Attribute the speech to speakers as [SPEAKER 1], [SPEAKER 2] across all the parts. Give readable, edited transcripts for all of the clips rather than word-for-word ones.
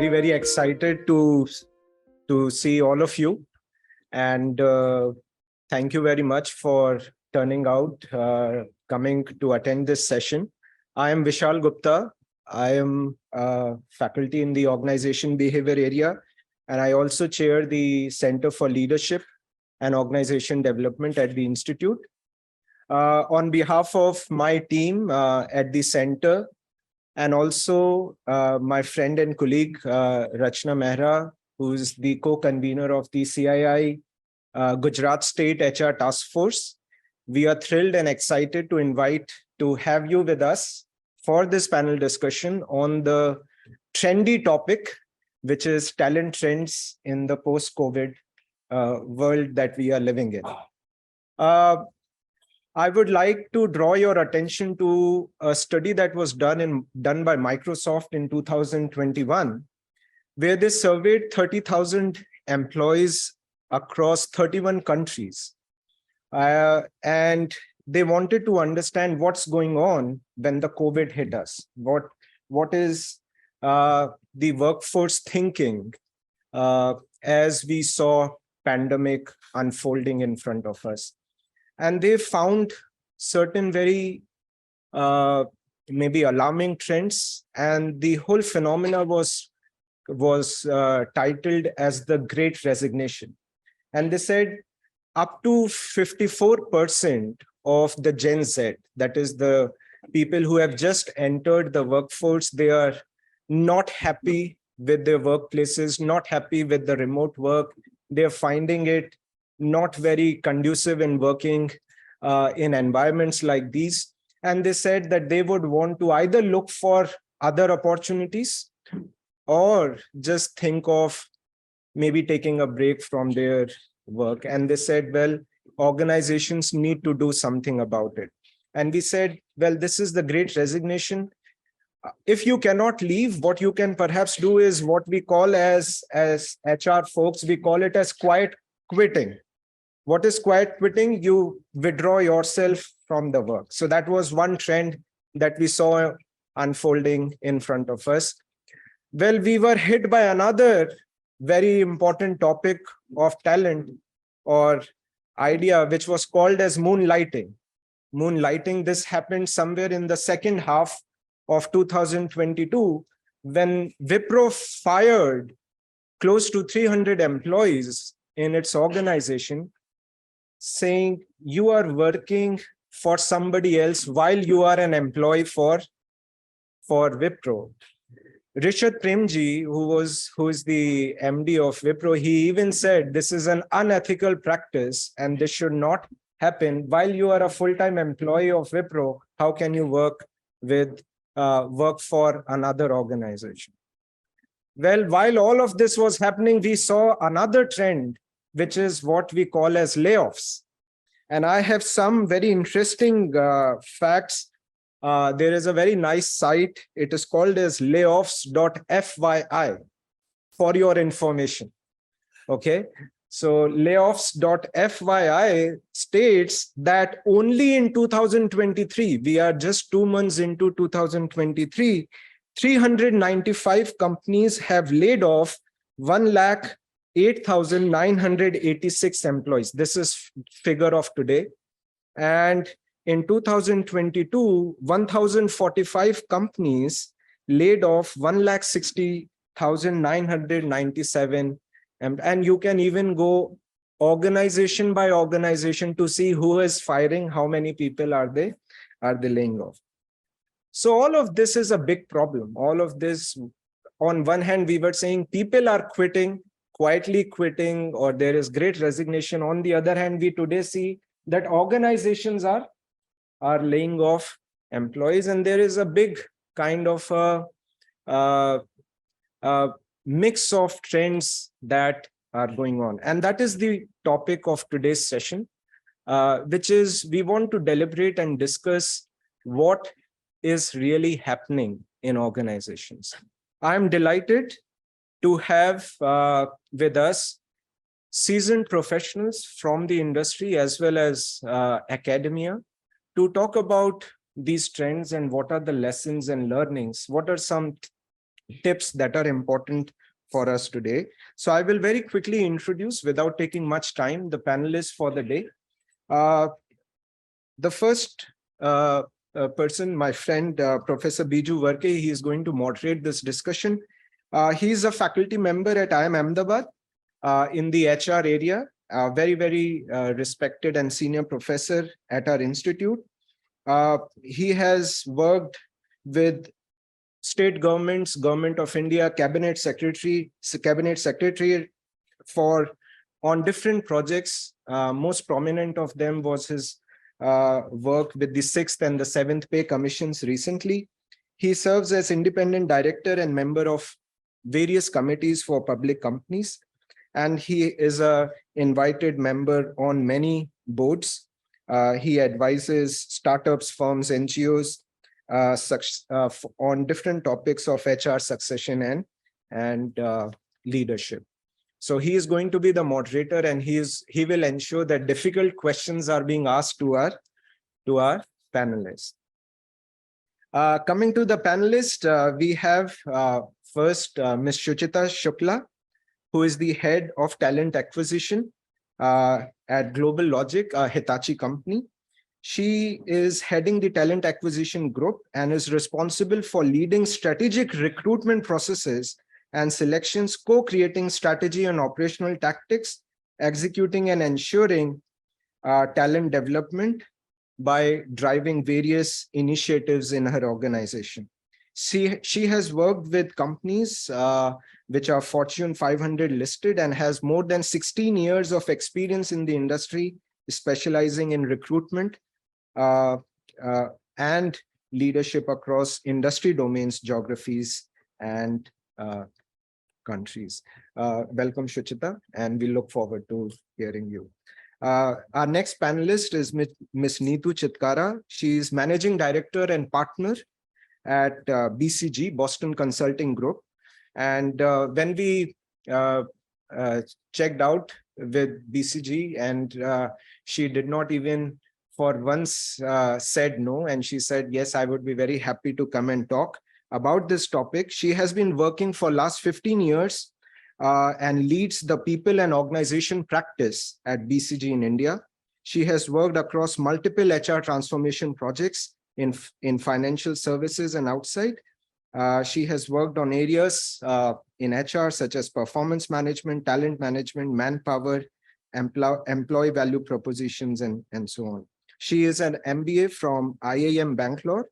[SPEAKER 1] very excited to see all of you, and thank you very much for turning out, coming to attend this session. I am Vishal Gupta. I am faculty in the organization behavior area, and I also chair the Center for Leadership and Organization Development at the Institute. On behalf of my team at the center, and also my friend and colleague, Rachna Mehra, who is the co-convener of the CII Gujarat State HR Task Force. We are thrilled and excited to have you with us for this panel discussion on the trendy topic, which is talent trends in the post-COVID world that we are living in. I would like to draw your attention to a study that was done by Microsoft in 2021, where they surveyed 30,000 employees across 31 countries. And they wanted to understand what's going on when the COVID hit us. What is the workforce thinking as we saw pandemic unfolding in front of us? And they found certain very maybe alarming trends, and the whole phenomena was titled as the Great Resignation. And they said up to 54% of the Gen Z, that is the people who have just entered the workforce, they are not happy with their workplaces, not happy with the remote work. They're finding it not very conducive in working in environments like these. And they said that they would want to either look for other opportunities or just think of maybe taking a break from their work. And they said, well, organizations need to do something about it. And we said, well, this is the Great Resignation. If you cannot leave, what you can perhaps do is what we call as HR folks, we call it as quiet quitting. What is quiet quitting? You withdraw yourself from the work. So that was one trend that we saw unfolding in front of us. Well, we were hit by another very important topic of talent or idea, which was called as moonlighting. Moonlighting, this happened somewhere in the second half of 2022, when Wipro fired close to 300 employees in its organization, saying you are working for somebody else while you are an employee for Wipro. Rishad Premji, who is the MD of Wipro, he even said this is an unethical practice and this should not happen. While you are a full-time employee of Wipro, how can you work for another organization? Well, while all of this was happening, we saw another trend, which is what we call as layoffs. And I have some very interesting facts. There is a very nice site. It is called as layoffs.fyi for your information. Okay. So layoffs.fyi states that only in 2023, we are just 2 months into 2023, 395 companies have laid off 108,986 employees. This is figure of today. And in 2022, 1,045 companies laid off 160,997. And you can even go organization by organization to see who is firing, how many people are they laying off. So all of this is a big problem. All of this, on one hand, we were saying people are quitting, quietly quitting, or there is great resignation. On the other hand, we today see that organizations are laying off employees, and there is a big kind of a mix of trends that are going on. And that is the topic of today's session, which is we want to deliberate and discuss what is really happening in organizations. I'm delighted to have with us seasoned professionals from the industry as well as academia to talk about these trends and what are the lessons and learnings. What are some tips that are important for us today. So I will very quickly introduce, without taking much time, the panelists for the day. The first person, my friend, Professor Biju Varke, he is going to moderate this discussion. He is a faculty member at IIM Ahmedabad in the HR area, very respected and senior professor at our institute. He has worked with state governments, Government of India, cabinet secretary on different projects. Most prominent of them was his work with the 6th and the 7th pay commissions recently. He serves as independent director and member of various committees for public companies, and he is a invited member on many boards. He advises startups, firms, NGOs, on different topics of HR succession and leadership. So he is going to be the moderator, and he will ensure that difficult questions are being asked to our panelists. Coming to the panelists, we have first Ms. Shuchita Shukla, who is the head of talent acquisition at Global Logic, a Hitachi company. She is heading the talent acquisition group and is responsible for leading strategic recruitment processes and selections, co-creating strategy and operational tactics, executing and ensuring talent development by driving various initiatives in her organization. She has worked with companies which are Fortune 500 listed and has more than 16 years of experience in the industry, specializing in recruitment and leadership across industry domains, geographies, and countries. Welcome, Shuchita, and we look forward to hearing you. Our next panelist is Ms. Neetu Chitkara. She is Managing Director and Partner at BCG, Boston Consulting Group. And when we checked out with BCG, and she did not even for once said no, and she said, yes, I would be very happy to come and talk about this topic. She has been working for last 15 years and leads the people and organization practice at BCG in India. She has worked across multiple HR transformation projects in financial services and outside. She has worked on areas in HR such as performance management, talent management, manpower, employee value propositions, and so on. She is an MBA from IIM Bangalore,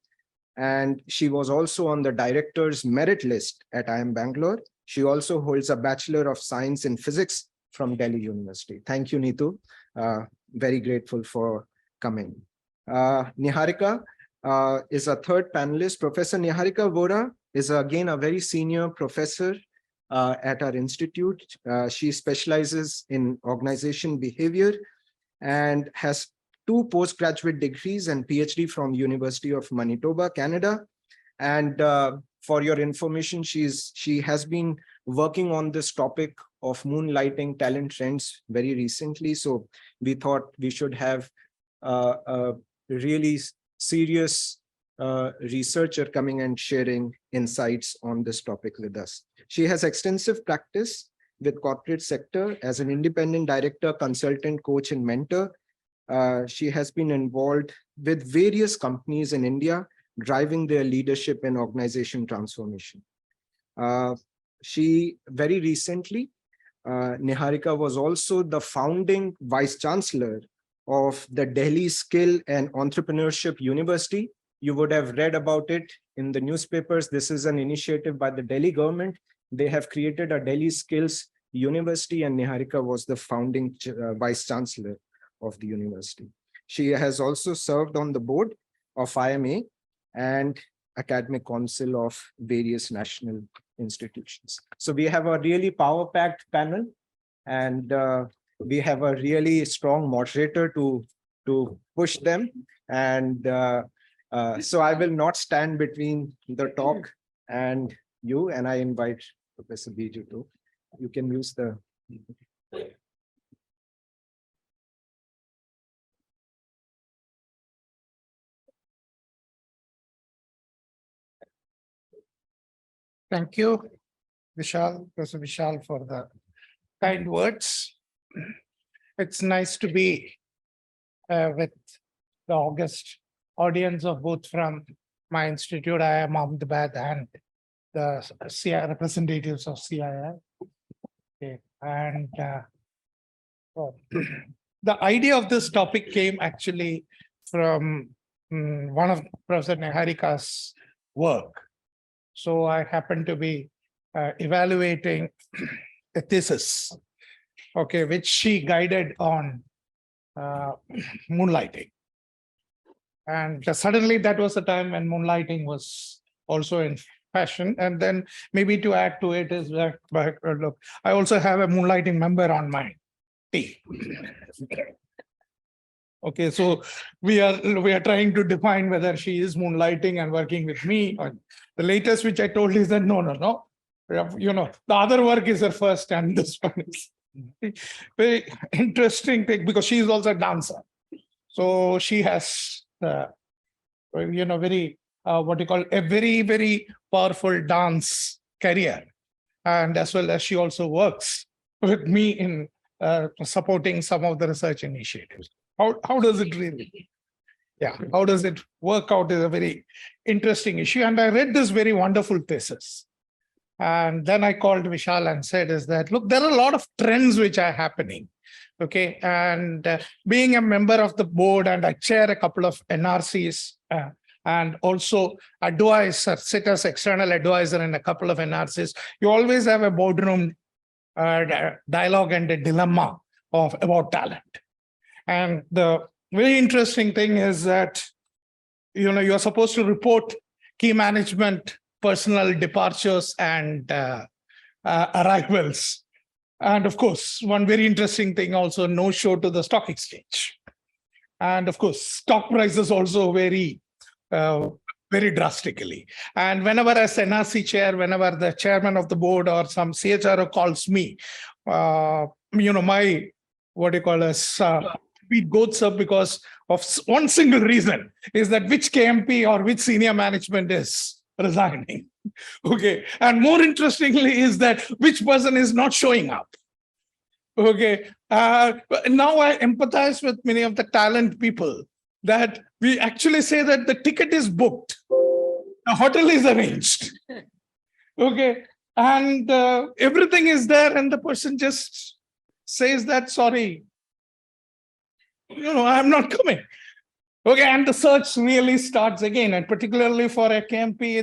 [SPEAKER 1] and she was also on the director's merit list at IIM Bangalore. She also holds a Bachelor of Science in Physics from Delhi University. Thank you, Neetu. Very grateful for coming. Niharika is a third panelist. Professor Niharika Vora is again a very senior professor at our institute. She specializes in organization behavior and has 2 postgraduate degrees and PhD from University of Manitoba, Canada. And for your information, she has been working on this topic of moonlighting talent trends very recently. So we thought we should have a really serious researcher coming and sharing insights on this topic with us. She has extensive practice with corporate sector as an independent director, consultant, coach, and mentor. She has been involved with various companies in India, driving their leadership and organization transformation. She very recently, Niharika was also the founding vice chancellor of the Delhi Skill and Entrepreneurship University. You would have read about it in the newspapers. This is an initiative by the Delhi government. They have created a Delhi Skills University, and Niharika was the founding vice chancellor of the university. She has also served on the board of IMA and academic council of various national institutions. So we have a really power-packed panel, and we have a really strong moderator to push them. And so I will not stand between the talk and you, and I invite Professor Biju to. You can use the.
[SPEAKER 2] Thank you, Vishal, Professor Vishal, for the kind words. It's nice to be with the august audience of both from my institute, IIM Ahmedabad, and the CI representatives of CII. Okay. And the idea of this topic came actually from one of Professor Niharika's work. So I happen to be evaluating a thesis, okay, which she guided on moonlighting. And suddenly that was the time when moonlighting was also in fashion. And then maybe to add to it is that, look, I also have a moonlighting member on my team. Okay, so we are trying to define whether she is moonlighting and working with me. Or the latest which I told is that no. You know, the other work is her first, and this one is very interesting thing because she is also a dancer. So she has, very what you call a very, very powerful dance career, and as well as she also works with me in supporting some of the research initiatives. How does it really? Yeah, how does it work out is a very interesting issue. And I read this very wonderful thesis. And then I called Vishal and said, is that, look, there are a lot of trends which are happening. Okay. And being a member of the board, and I chair a couple of NRCs and also advise, sit as external advisor in a couple of NRCs, you always have a boardroom dialogue and a dilemma about talent. And the very interesting thing is that, you're supposed to report key management personnel departures and arrivals. And of course, one very interesting thing also, no show to the stock exchange. And of course, stock prices also vary very drastically. And whenever as NRC chair, whenever the chairman of the board or some CHRO calls me, my, what do you call us, beat goes up because of one single reason, is that which KMP or which senior management is resigning. Okay. And more interestingly is that which person is not showing up. Okay. Now I empathize with many of the talent people that we actually say that the ticket is booked, the hotel is arranged. Okay. And everything is there, and the person just says that, sorry, I'm not coming. Okay, and the search really starts again, and particularly for a KMP,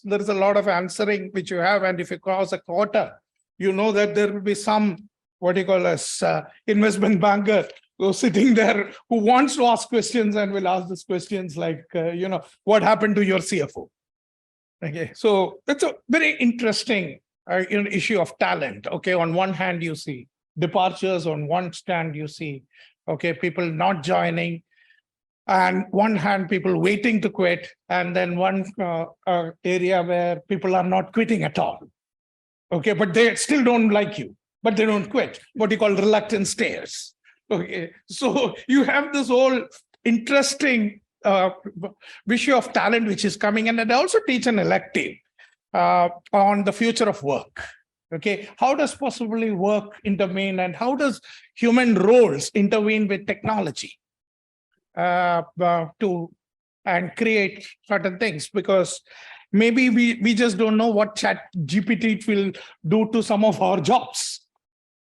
[SPEAKER 2] there is a lot of answering which you have, and if you cross a quota, you know that there will be some, what you call as investment banker who's sitting there who wants to ask questions and will ask these questions like, what happened to your CFO? Okay, so it's a very interesting issue of talent. Okay, on one hand, you see departures, on one stand, you see people not joining, and one hand, people waiting to quit, and then one area where people are not quitting at all. Okay, but they still don't like you, but they don't quit. What you call reluctant stayers. Okay, so you have this whole interesting issue of talent which is coming, and I also teach an elective on the future of work. Okay, how does possibly work intervene, and how does human roles intervene with technology to and create certain things? Because maybe we just don't know what ChatGPT will do to some of our jobs.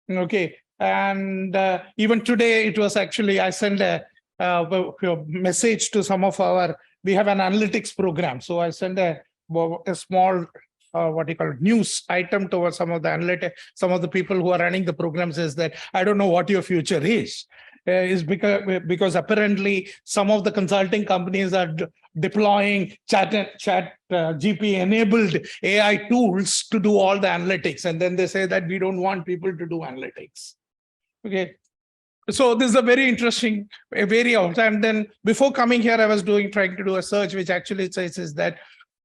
[SPEAKER 2] Okay, and even today it was actually, I sent a message to some of we have an analytics program, so I sent a small what you call news item towards some of the people who are running the programs, is that I don't know what your future is because apparently some of the consulting companies are deploying chat GP enabled AI tools to do all the analytics, and then they say that we don't want people to do analytics. Okay, so this is a very interesting area. And then before coming here, I was trying to do a search which actually says is that,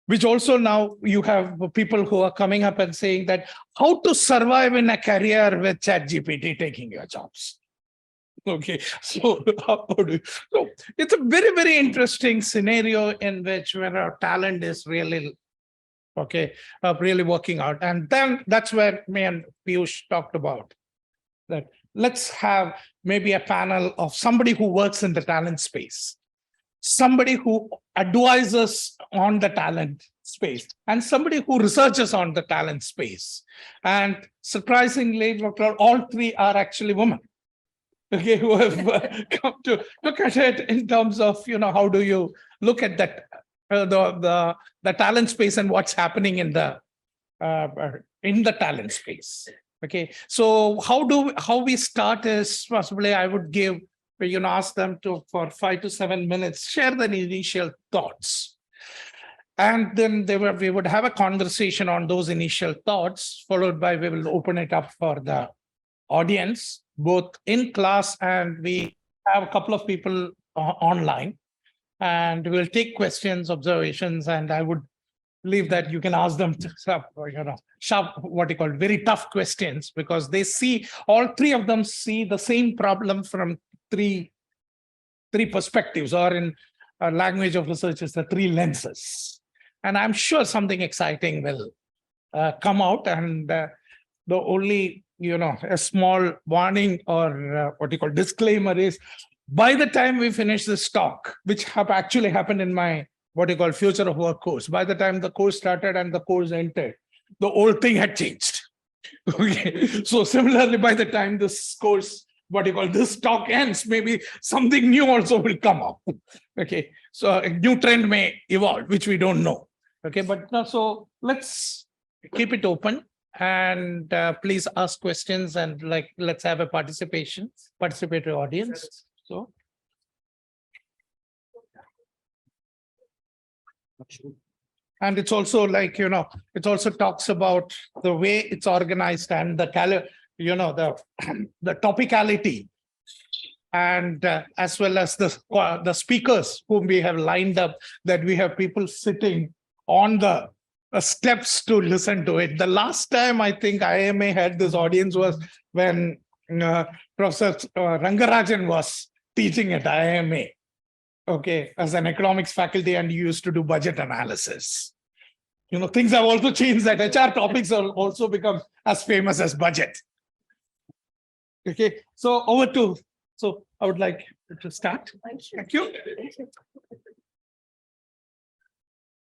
[SPEAKER 2] which also now you have people who are coming up and saying that how to survive in a career with ChatGPT taking your jobs. Okay, so so it's a very, very interesting scenario in which where our talent is really okay, of really working out. And then that's where me and Piyush talked about that. Let's have maybe a panel of somebody who works in the talent space, somebody who advises on the talent space, and somebody who researches on the talent space. And surprisingly, Dr., all three are actually women, okay, who have come to look at it in terms of, how do you look at that, the talent space and what's happening in the talent space. Okay, so how we start is possibly I would give, ask them to, for 5 to 7 minutes, share their initial thoughts. And then we would have a conversation on those initial thoughts, followed by we will open it up for the audience, both in class, and we have a couple of people online. And we'll take questions, observations, and I would believe that you can ask them sharp, what you call very tough questions, because they see, all three of them see the same problem from three perspectives, or in language of research is the three lenses. And I'm sure something exciting will come out. And the only, a small warning or what you call disclaimer is, by the time we finish this talk, which have actually happened in my what you call future of work course, by the time the course started and the course ended, the whole thing had changed. Okay, so similarly, by the time this course, what you call this talk ends, maybe something new also will come up. Okay, so a new trend may evolve, which we don't know. Okay, but so let's keep it open, and please ask questions, and let's have a participatory audience. So. And it's also it also talks about the way it's organized and the the topicality, and as well as the speakers whom we have lined up, that we have people sitting on the steps to listen to it. The last time I think IMA had this audience was when Professor Rangarajan was teaching at IMA. Okay, as an economics faculty, and you used to do budget analysis. Things have also changed, that HR topics have also become as famous as budget. Okay, so I would like to start.
[SPEAKER 3] Thank you.
[SPEAKER 2] Thank you.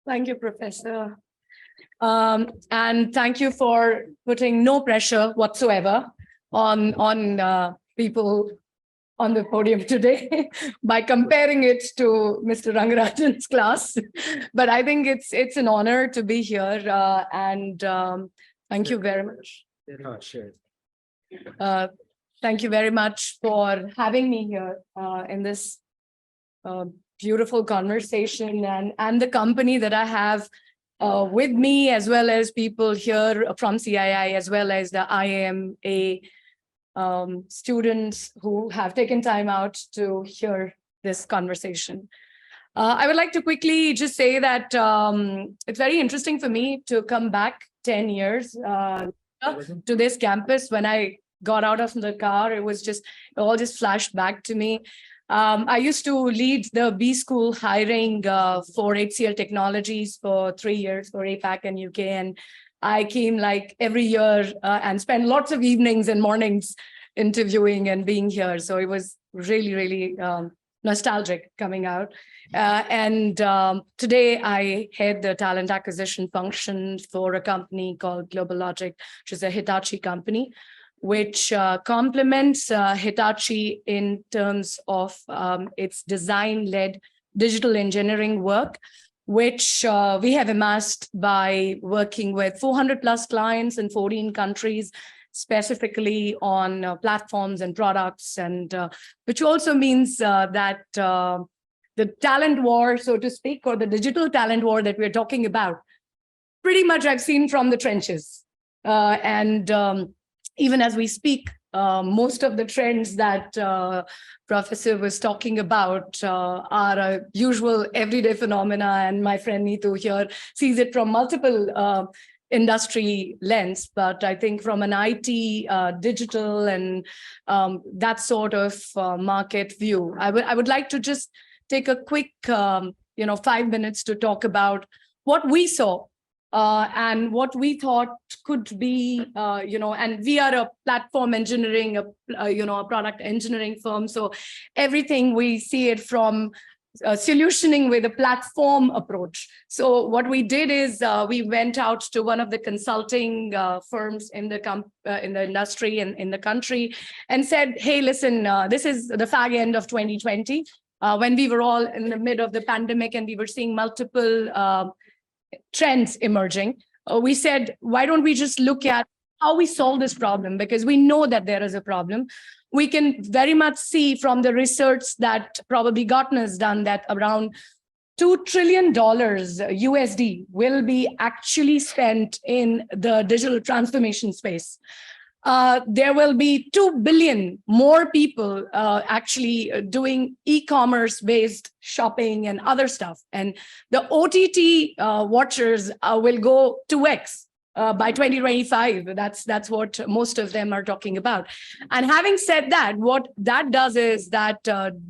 [SPEAKER 3] Thank you, Professor. And thank you for putting no pressure whatsoever on people on the podium today by comparing it to Mr. Rangarajan's class. But I think it's an honor to be here, and thank you very much.
[SPEAKER 1] Sure.
[SPEAKER 3] Thank you very much for having me here in this beautiful conversation, and the company that I have with me, as well as people here from CII, as well as the IAMA students who have taken time out to hear this conversation. I would like to quickly just say that it's very interesting for me to come back 10 years to this campus. When I got out of the car, it all just flashed back to me. I used to lead the B School hiring for HCL Technologies for 3 years for APAC and UK. And I came every year and spent lots of evenings and mornings interviewing and being here. So it was really, really nostalgic coming out. And today I head the talent acquisition function for a company called Global Logic, which is a Hitachi company, which complements Hitachi in terms of its design-led digital engineering work, which we have amassed by working with 400 plus clients in 14 countries, specifically on platforms and products, and which also means that the talent war, so to speak, or the digital talent war that we're talking about, pretty much I've seen from the trenches. Even as we speak, most of the trends that Professor was talking about are a usual everyday phenomena, and my friend Neetu here sees it from multiple industry lens. But I think from an IT, digital, and that sort of market view, I would like to just take a quick 5 minutes to talk about what we saw and what we thought could be, and we are a platform engineering, a product engineering firm. So everything we see it from solutioning with a platform approach. So what we did is we went out to one of the consulting firms in the industry and in the country and said, hey, listen, this is the fag end of 2020 when we were all in the mid of the pandemic and we were seeing multiple trends emerging. We said, why don't we just look at how we solve this problem? Because we know that there is a problem. We can very much see from the research that probably Gartner's done that around $2 trillion USD will be actually spent in the digital transformation space. There will be 2 billion more people actually doing e-commerce based shopping and other stuff. And the OTT watchers will go 2x. By 2025, that's what most of them are talking about. And having said that, what that does is that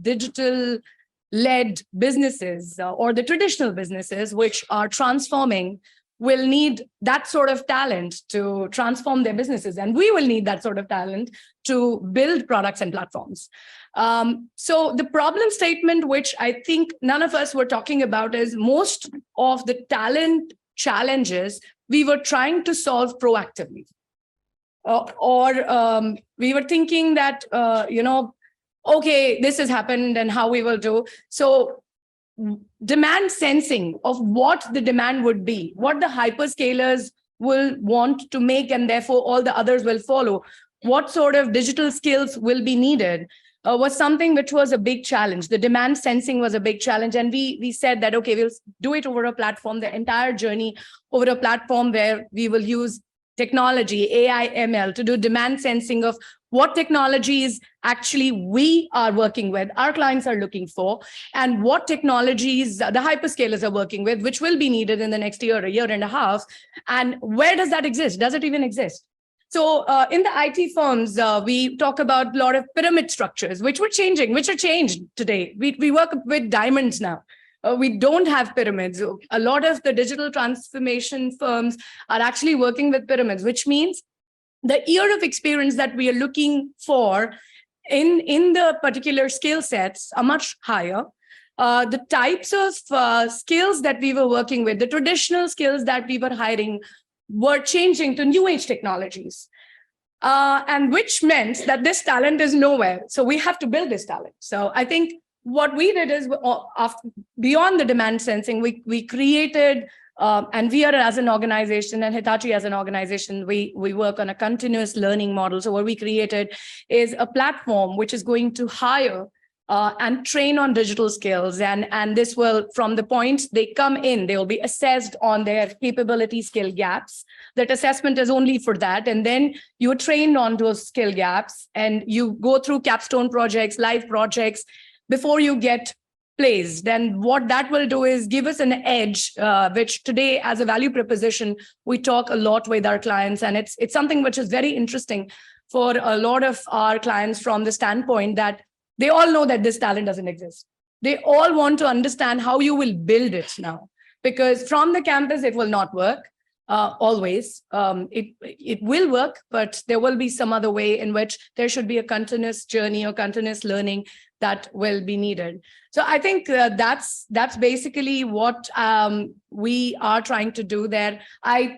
[SPEAKER 3] digital-led businesses or the traditional businesses which are transforming will need that sort of talent to transform their businesses. And we will need that sort of talent to build products and platforms. So the problem statement, which I think none of us were talking about, is most of the talent challenges we were trying to solve proactively. We were thinking that, okay, this has happened and how we will do. So demand sensing of what the demand would be, what the hyperscalers will want to make, and therefore all the others will follow, what sort of digital skills will be needed, was something which was a big challenge. The demand sensing was a big challenge. And we said that, okay, we'll do it over a platform, the entire journey over a platform where we will use technology, AI, ML, to do demand sensing of what technologies actually we are working with, our clients are looking for, and what technologies the hyperscalers are working with, which will be needed in the next year, a year and a half. And where does that exist? Does it even exist? So in the IT firms, we talk about a lot of pyramid structures, which are changed today. We work with diamonds now. We don't have pyramids. A lot of the digital transformation firms are actually working with pyramids, which means the year of experience that we are looking for in the particular skill sets are much higher. The types of skills that we were working with, the traditional skills that we were hiring, were changing to new age technologies, and which meant that this talent is nowhere. So we have to build this talent. So I think what we did is, beyond the demand sensing, we created, and we are as an organization, and Hitachi as an organization, we work on a continuous learning model. So what we created is a platform which is going to hire and train on digital skills. And this will, from the point they come in, they will be assessed on their capability skill gaps. That assessment is only for that. And then you're trained on those skill gaps and you go through capstone projects, live projects before you get placed. And what that will do is give us an edge, which today as a value proposition, we talk a lot with our clients. And it's something which is very interesting for a lot of our clients from the standpoint that they all know that this talent doesn't exist. They all want to understand how you will build it now, because from the campus, it will not work always. It will work, but there will be some other way in which there should be a continuous journey or continuous learning that will be needed. So I think that's basically what we are trying to do there. I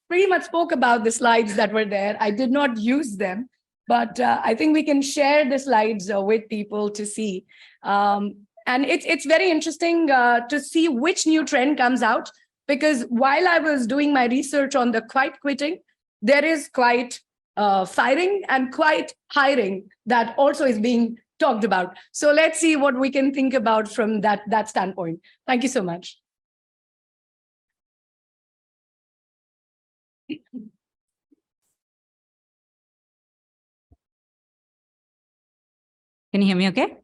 [SPEAKER 3] pretty much spoke about the slides that were there. I did not use them. But I think we can share the slides with people to see. And it's very interesting to see which new trend comes out, because while I was doing my research on the quiet quitting, there is quiet firing and quiet hiring that also is being talked about. So let's see what we can think about from that standpoint. Thank you so much.
[SPEAKER 4] Can you hear me okay?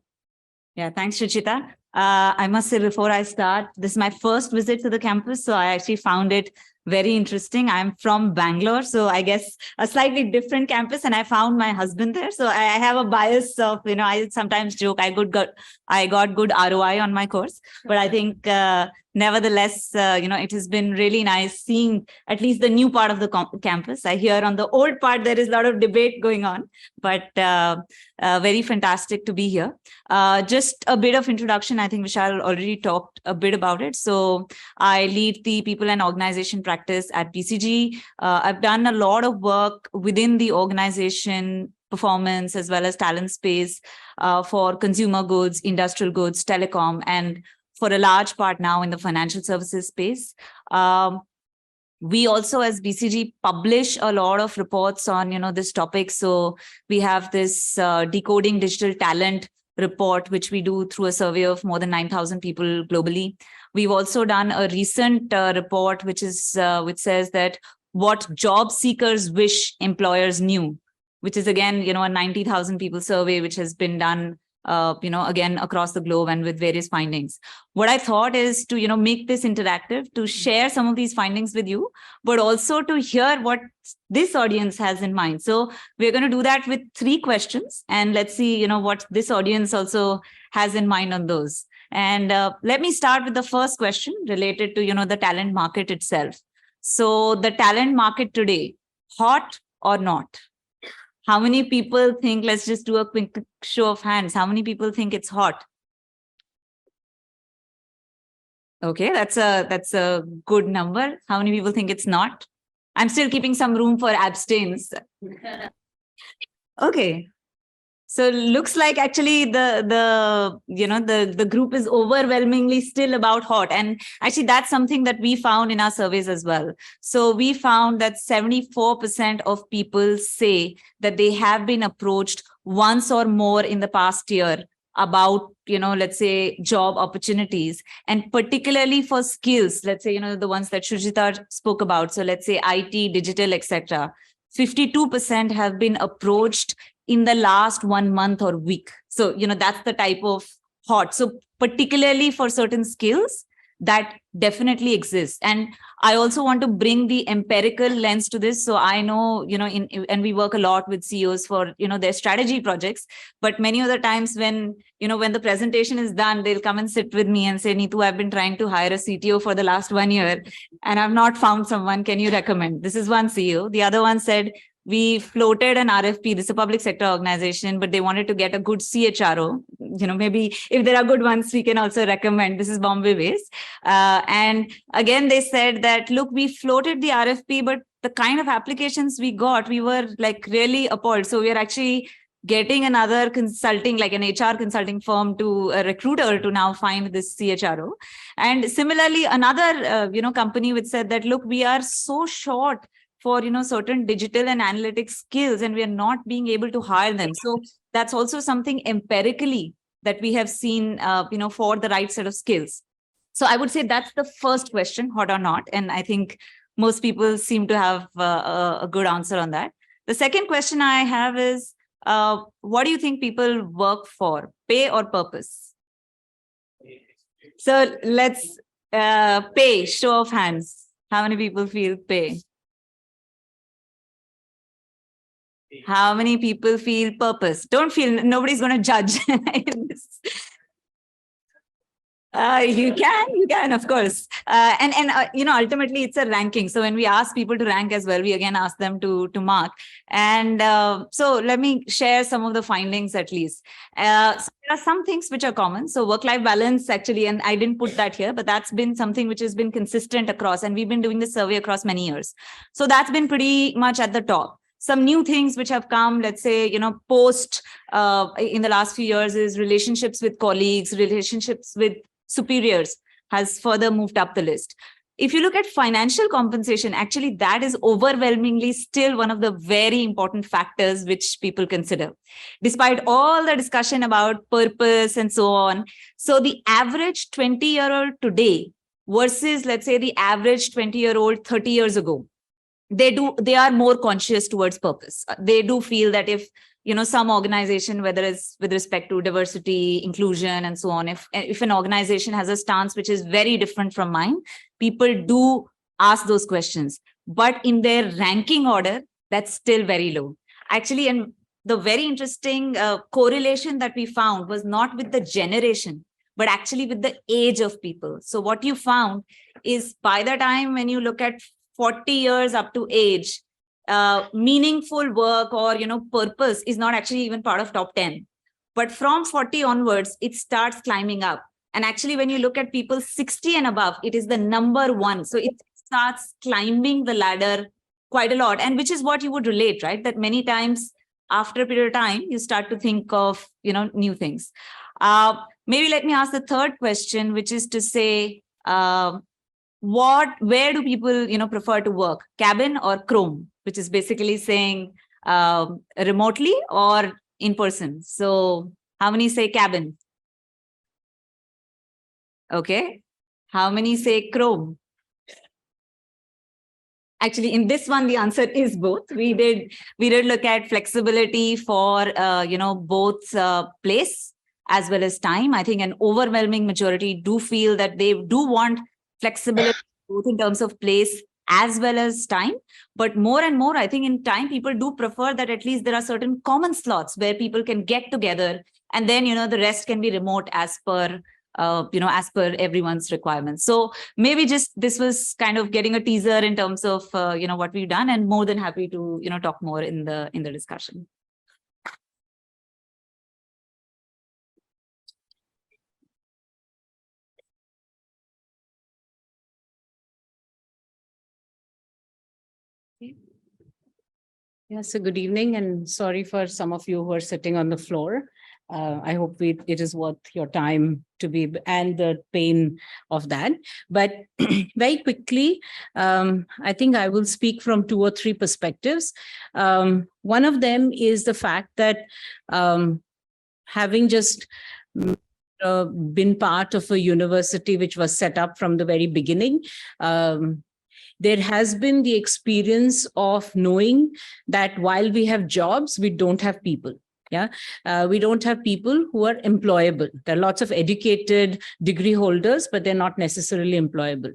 [SPEAKER 4] Yeah, thanks, Ruchita. I must say before I start, this is my first visit to the campus, so I actually found it very interesting. I'm from Bangalore, so I guess a slightly different campus, and I found my husband there. So I have a bias of, I sometimes joke I got good ROI on my course, but I think nevertheless, it has been really nice seeing at least the new part of the campus. I hear on the old part, there is a lot of debate going on, but very fantastic to be here. Just a bit of introduction. I think Vishal already talked a bit about it. So I lead the people and organization practice at BCG. I've done a lot of work within the organization performance as well as talent space for consumer goods, industrial goods, telecom, and for a large part now in the financial services space. We also, as BCG, publish a lot of reports on, this topic. So we have this Decoding Digital Talent report, which we do through a survey of more than 9,000 people globally. We've also done a recent report, which says that what job seekers wish employers knew, which is again, a 90,000 people survey, which has been done, again, across the globe and with various findings. What I thought is to, make this interactive, to share some of these findings with you, but also to hear what this audience has in mind. So we're going to do that with 3 questions, and let's see, what this audience also has in mind on those. And let me start with the first question related to, the talent market itself. So the talent market today, hot or not? How many people think, let's just do a quick show of hands. How many people think it's hot? Okay, that's a good number. How many people think it's not? I'm still keeping some room for abstains. Okay. So looks like actually the group is overwhelmingly still about hot. And actually that's something that we found in our surveys as well. So we found that 74% of people say that they have been approached once or more in the past year about, let's say, job opportunities, and particularly for skills, let's say, the ones that Shrujita spoke about. So let's say IT, digital, etc. 52% have been approached in the last 1 month or week. So, that's the type of hot. So particularly for certain skills that definitely exist. And I also want to bring the empirical lens to this. So I know, and we work a lot with CEOs for, their strategy projects, but many other times when the presentation is done, they'll come and sit with me and say, Neetu, I've been trying to hire a CTO for the last 1 year and I've not found someone. Can you recommend? This is one CEO. The other one said, we floated an RFP. This is a public sector organization, but they wanted to get a good CHRO. Maybe if there are good ones, we can also recommend. This is Bombay based. And again, they said that, look, we floated the RFP, but the kind of applications we got, we were like really appalled. So we are actually getting another consulting, like an HR consulting firm, to a recruiter to now find this CHRO. And similarly, another, company which said that, look, we are so short for, certain digital and analytics skills, and we are not being able to hire them. So that's also something empirically that we have seen, for the right set of skills. So I would say that's the first question, hot or not. And I think most people seem to have a good answer on that. The second question I have is, what do you think people work for, pay or purpose? So let's pay, show of hands. How many people feel pay? How many people feel purpose? Don't feel, nobody's going to judge. You can, of course. And ultimately it's a ranking. So when we ask people to rank as well, we again ask them to mark. And so let me share some of the findings at least. So there are some things which are common. So work-life balance actually, and I didn't put that here, but that's been something which has been consistent across, and we've been doing this survey across many years. So that's been pretty much at the top. Some new things which have come, let's say, post in the last few years is relationships with colleagues, relationships with superiors has further moved up the list. If you look at financial compensation, actually that is overwhelmingly still one of the very important factors which people consider, despite all the discussion about purpose and so on. So the average 20-year-old today versus, let's say, the average 20-year-old 30 years ago, they are more conscious towards purpose. They do feel that if, some organization, whether it's with respect to diversity, inclusion, and so on, if an organization has a stance which is very different from mine, people do ask those questions. But in their ranking order, that's still very low. Actually, and the very interesting correlation that we found was not with the generation, but actually with the age of people. So what you found is by the time when you look at 40 years up to age, meaningful work or, purpose is not actually even part of top 10. But from 40 onwards, it starts climbing up. And actually, when you look at people 60 and above, it is the number one. So it starts climbing the ladder quite a lot. And which is what you would relate, right? That many times after a period of time, you start to think of, new things. Maybe let me ask the third question, which is to say, where do people, prefer to work? Cabin or Chrome, which is basically saying remotely or in person. So how many say cabin? Okay. How many say Chrome? Actually, in this one, the answer is both. We did look at flexibility for, both place as well as time. I think an overwhelming majority do feel that they do want flexibility both in terms of place as well as time. But more and more, I think in time, people do prefer that at least there are certain common slots where people can get together, and then, the rest can be remote as per everyone's requirements. So maybe just this was kind of getting a teaser in terms of, what we've done, and more than happy to, talk more in the discussion.
[SPEAKER 5] Yes, so good evening, and sorry for some of you who are sitting on the floor. I hope it is worth your time to be, and the pain of that. But very quickly, I think I will speak from 2 or 3 perspectives. One of them is the fact that having just been part of a university which was set up from the very beginning, there has been the experience of knowing that while we have jobs, we don't have people. Yeah, we don't have people who are employable. There are lots of educated degree holders, but they're not necessarily employable.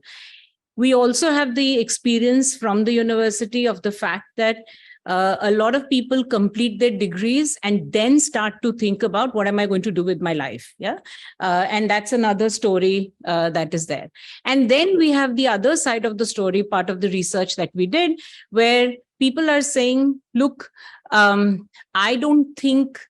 [SPEAKER 5] We also have the experience from the university of the fact that a lot of people complete their degrees and then start to think about what am I going to do with my life. Yeah. And that's another story that is there. And then we have the other side of the story, part of the research that we did, where people are saying, look, I don't think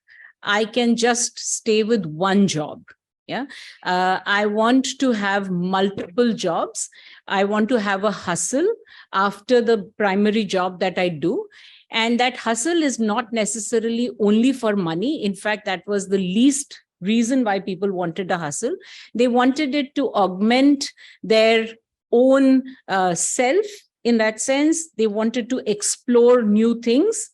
[SPEAKER 5] I can just stay with one job. Yeah, I want to have multiple jobs. I want to have a hustle after the primary job that I do. And that hustle is not necessarily only for money. In fact, that was the least reason why people wanted a hustle. They wanted it to augment their own self. In that sense, they wanted to explore new things.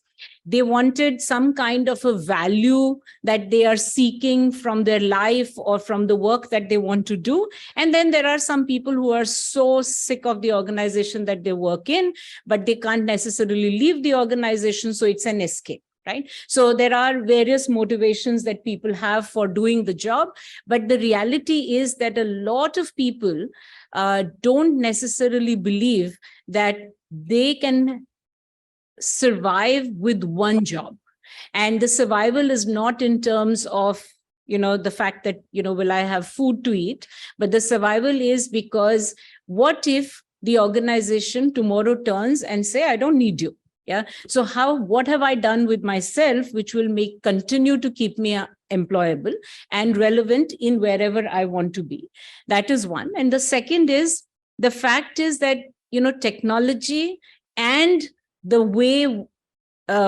[SPEAKER 5] They wanted some kind of a value that they are seeking from their life or from the work that they want to do. And then there are some people who are so sick of the organization that they work in, but they can't necessarily leave the organization. So it's an escape. Right. So there are various motivations that people have for doing the job. But the reality is that a lot of people don't necessarily believe that they can survive with one job. And the survival is not in terms of, the fact that, will I have food to eat? But the survival is because what if the organization tomorrow turns and say, I don't need you? Yeah. So what have I done with myself, which will continue to keep me employable and relevant in wherever I want to be? That is one. And the second is, the fact is that, technology and the way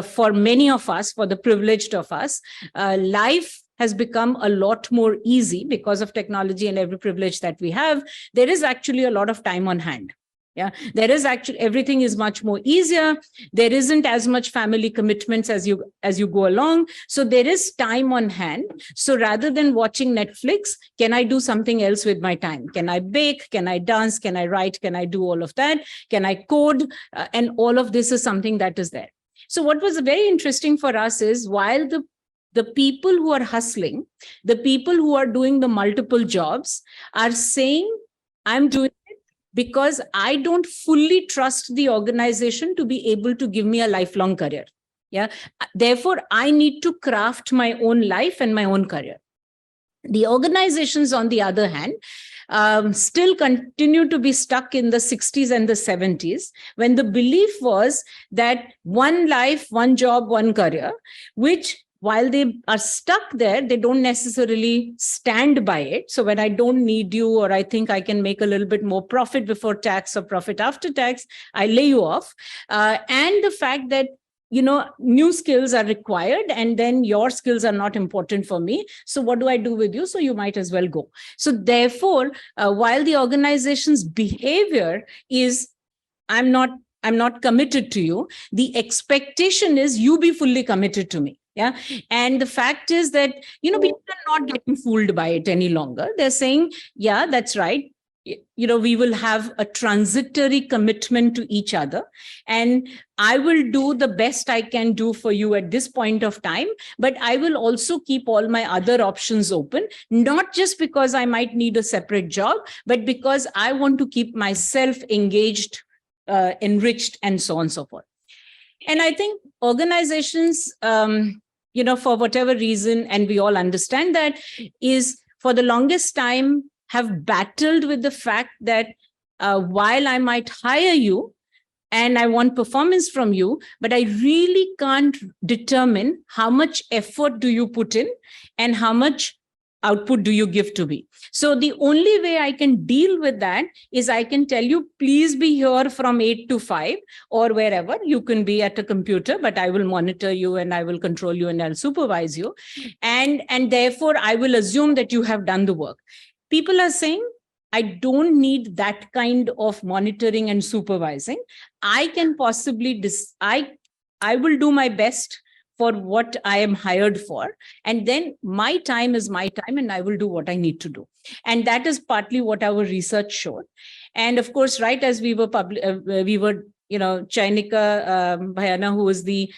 [SPEAKER 5] for many of us, for the privileged of us, life has become a lot more easy because of technology and every privilege that we have. There is actually a lot of time on hand. Yeah, there is actually, everything is much more easier. There isn't as much family commitments as you go along. So there is time on hand. So rather than watching Netflix, can I do something else with my time? Can I bake? Can I dance? Can I write? Can I do all of that? Can I code? And all of this is something that is there. So what was very interesting for us is, while the people who are hustling, the people who are doing the multiple jobs are saying, I'm doing because I don't fully trust the organization to be able to give me a lifelong career. Yeah. Therefore, I need to craft my own life and my own career. The organizations, on the other hand, still continue to be stuck in the 60s and the 70s, when the belief was that one life, one job, one career, which while they are stuck there, they don't necessarily stand by it. So when I don't need you, or I think I can make a little bit more profit before tax or profit after tax, I lay you off. And the fact that new skills are required, and then your skills are not important for me. So what do I do with you? So you might as well go. So therefore, while the organization's behavior is, I'm not committed to you, the expectation is you be fully committed to me. Yeah. And the fact is that, people are not getting fooled by it any longer. They're saying, yeah, that's right. We will have a transitory commitment to each other, and I will do the best I can do for you at this point of time, but I will also keep all my other options open, not just because I might need a separate job, but because I want to keep myself engaged, enriched, and so on and so forth. And I think organizations, for whatever reason, and we all understand that, is for the longest time have battled with the fact that while I might hire you and I want performance from you, but I really can't determine how much effort do you put in and how much output do you give to me. So the only way I can deal with that is I can tell you, please be here from 8 to 5 or wherever. You can be at a computer, but I will monitor you and I will control you and I'll supervise you. And therefore, I will assume that you have done the work. People are saying, I don't need that kind of monitoring and supervising. I can possibly, I will do my best for what I am hired for. And then my time is my time and I will do what I need to do. And that is partly what our research showed. And of course, right as we were Chainika Bhayana, who was the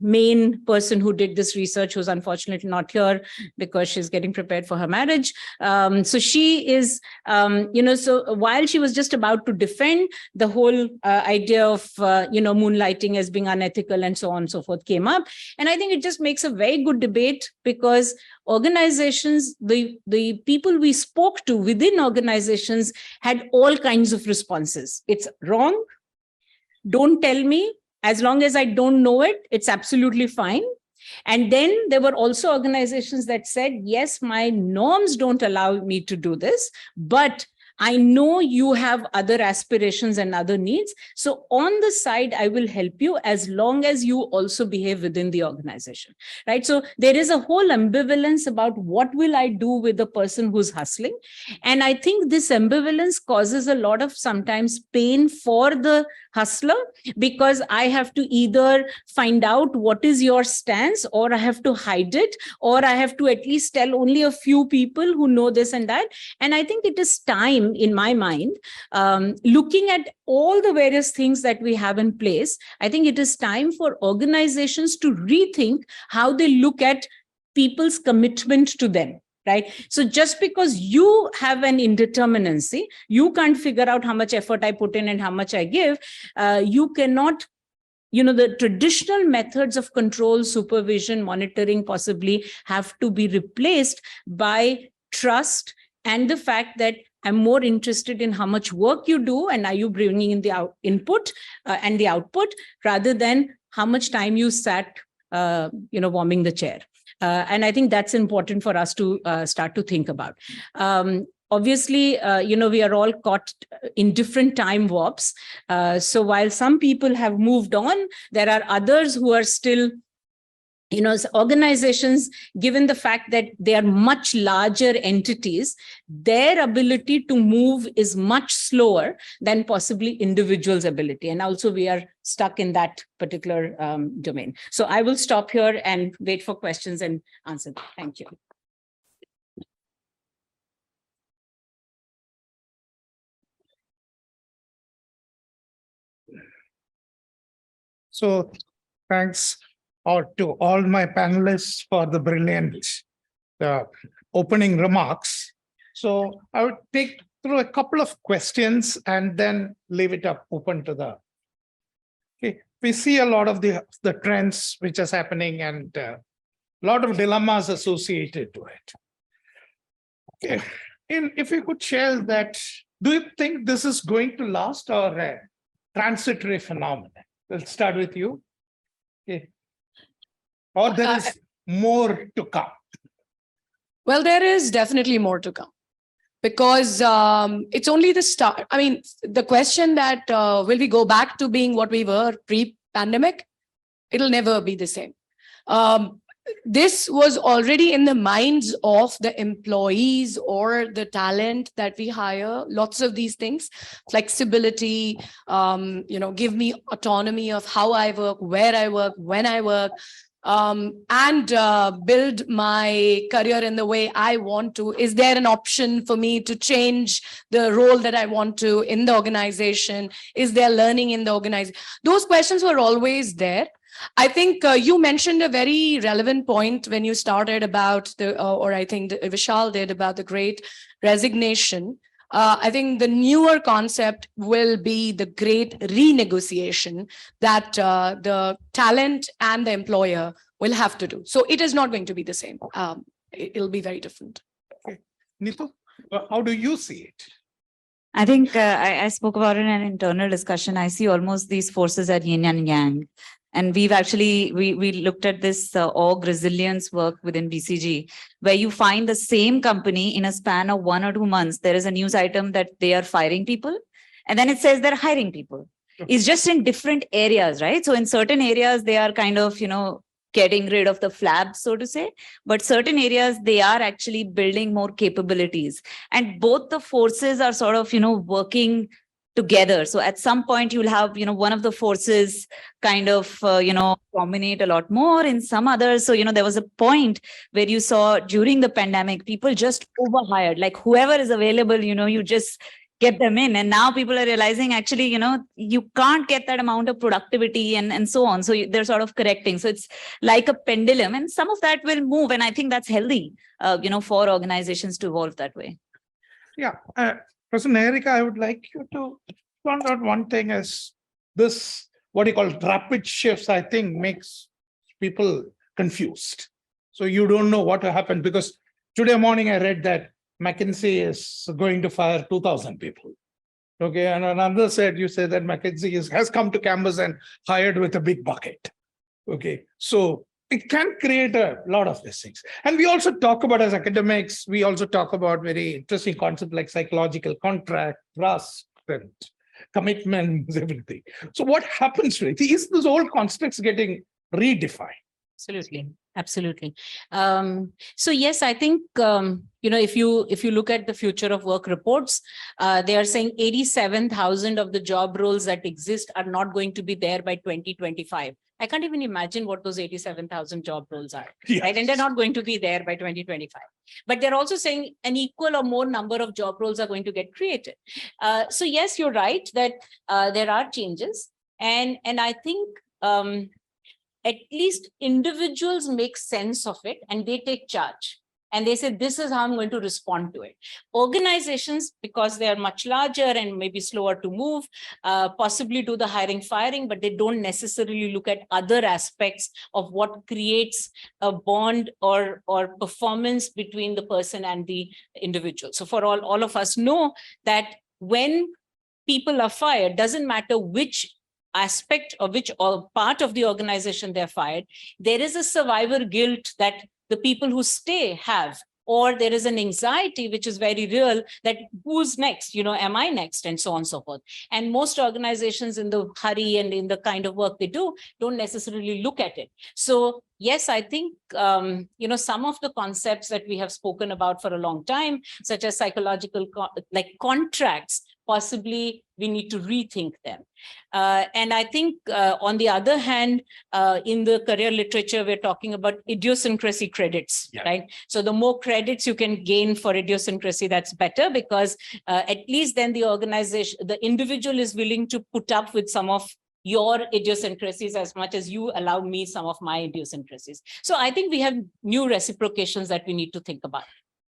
[SPEAKER 5] main person who did this research, who's unfortunately not here because she's getting prepared for her marriage. So she is, so while she was just about to defend the whole idea of, moonlighting as being unethical and so on and so forth came up. And I think it just makes a very good debate, because organizations, the people we spoke to within organizations had all kinds of responses. It's wrong. Don't tell me. As long as I don't know it, it's absolutely fine. And then there were also organizations that said, yes, my norms don't allow me to do this, but I know you have other aspirations and other needs. So on the side, I will help you as long as you also behave within the organization, right? So there is a whole ambivalence about what will I do with the person who's hustling. And I think this ambivalence causes a lot of sometimes pain for the hustler, because I have to either find out what is your stance, or I have to hide it, or I have to at least tell only a few people who know this and that. And I think it is time, in my mind, looking at all the various things that we have in place, I think it is time for organizations to rethink how they look at people's commitment to them. Right? So just because you have an indeterminacy, you can't figure out how much effort I put in and how much I give, you cannot, the traditional methods of control, supervision, monitoring possibly have to be replaced by trust and the fact that I'm more interested in how much work you do and are you bringing in the input and the output, rather than how much time you sat, warming the chair. And I think that's important for us to start to think about. Obviously, we are all caught in different time warps. So while some people have moved on, there are others who are still, organizations, given the fact that they are much larger entities, their ability to move is much slower than possibly individuals' ability. And also we are stuck in that particular domain. So I will stop here and wait for questions and answer. Thank you.
[SPEAKER 2] So thanks to all my panelists for the brilliant opening remarks. So I would take through a couple of questions and then leave it up open to the. Okay, we see a lot of the trends which is happening and a lot of dilemmas associated to it. Okay. If you could share that, do you think this is going to last or a transitory phenomenon? Let's start with you. Okay. Or there is more to come.
[SPEAKER 3] Well, there is definitely more to come because it's only the start. I mean, the question that will we go back to being what we were pre-pandemic? It'll never be the same. This was already in the minds of the employees or the talent that we hire. Lots of these things, flexibility, give me autonomy of how I work, where I work, when I work, and build my career in the way I want to. Is there an option for me to change the role that I want to in the organization? Is there learning in the organization? Those questions were always there. I think you mentioned a very relevant point when you started about or I think Vishal did, about the great resignation. I think the newer concept will be the great renegotiation that the talent and the employer will have to do. So it is not going to be the same. It'll be very different.
[SPEAKER 2] Okay. Neetu, how do you see it?
[SPEAKER 4] I think I spoke about it in an internal discussion. I see almost these forces at yin and yang. And we've actually, we looked at this org resilience work within BCG, where you find the same company in a span of 1 or 2 months, there is a news item that they are firing people. And then it says they're hiring people. It's just in different areas, right? So in certain areas, they are kind of, getting rid of the flab, so to say. But certain areas, they are actually building more capabilities. And both the forces are sort of, working together. So at some point you'll have, one of the forces kind of, dominate a lot more in some others. So, there was a point where you saw during the pandemic, people just overhired, like whoever is available, you just get them in. And now people are realizing actually, you can't get that amount of productivity and so on. So they're sort of correcting. So it's like a pendulum, and some of that will move. And I think that's healthy, for organizations to evolve that way.
[SPEAKER 2] Yeah. Person Erica, I would like you to point out one thing as this, what you call rapid shifts, I think makes people confused. So you don't know what will happen, because today morning I read that McKinsey is going to fire 2,000 people. Okay. And another said, you said that McKinsey has come to campus and hired with a big bucket. Okay. So it can create a lot of these things. And we also talk about, as academics, we also talk about very interesting concepts like psychological contract, trust, and commitments, everything. So what happens with these old constructs getting redefined?
[SPEAKER 5] Absolutely. So yes, I think, if you look at the future of work reports, they are saying 87,000 of the job roles that exist are not going to be there by 2025. I can't even imagine what those 87,000 job roles are,
[SPEAKER 2] Yes.
[SPEAKER 5] right? And they're not going to be there by 2025. But they're also saying an equal or more number of job roles are going to get created. So yes, you're right that there are changes. And I think at least individuals make sense of it and they take charge. And they say, this is how I'm going to respond to it. Organizations, because they are much larger and maybe slower to move, possibly do the hiring, firing, but they don't necessarily look at other aspects of what creates a bond or performance between the person and the individual. So for all of us know that when people are fired, doesn't matter which aspect or which part of the organization they're fired, there is a survivor guilt that the people who stay have, or there is an anxiety which is very real that who's next, am I next, and so on and so forth. And most organizations in the hurry and in the kind of work they do don't necessarily look at it. So yes, I think, some of the concepts that we have spoken about for a long time, such as psychological, like contracts, possibly we need to rethink them. And I think on the other hand, in the career literature, we're talking about idiosyncrasy credits, right? So the more credits you can gain for idiosyncrasy, that's better, because at least then the organization, the individual is willing to put up with some of your idiosyncrasies as much as you allow me some of my idiosyncrasies. So I think we have new reciprocations that we need to think about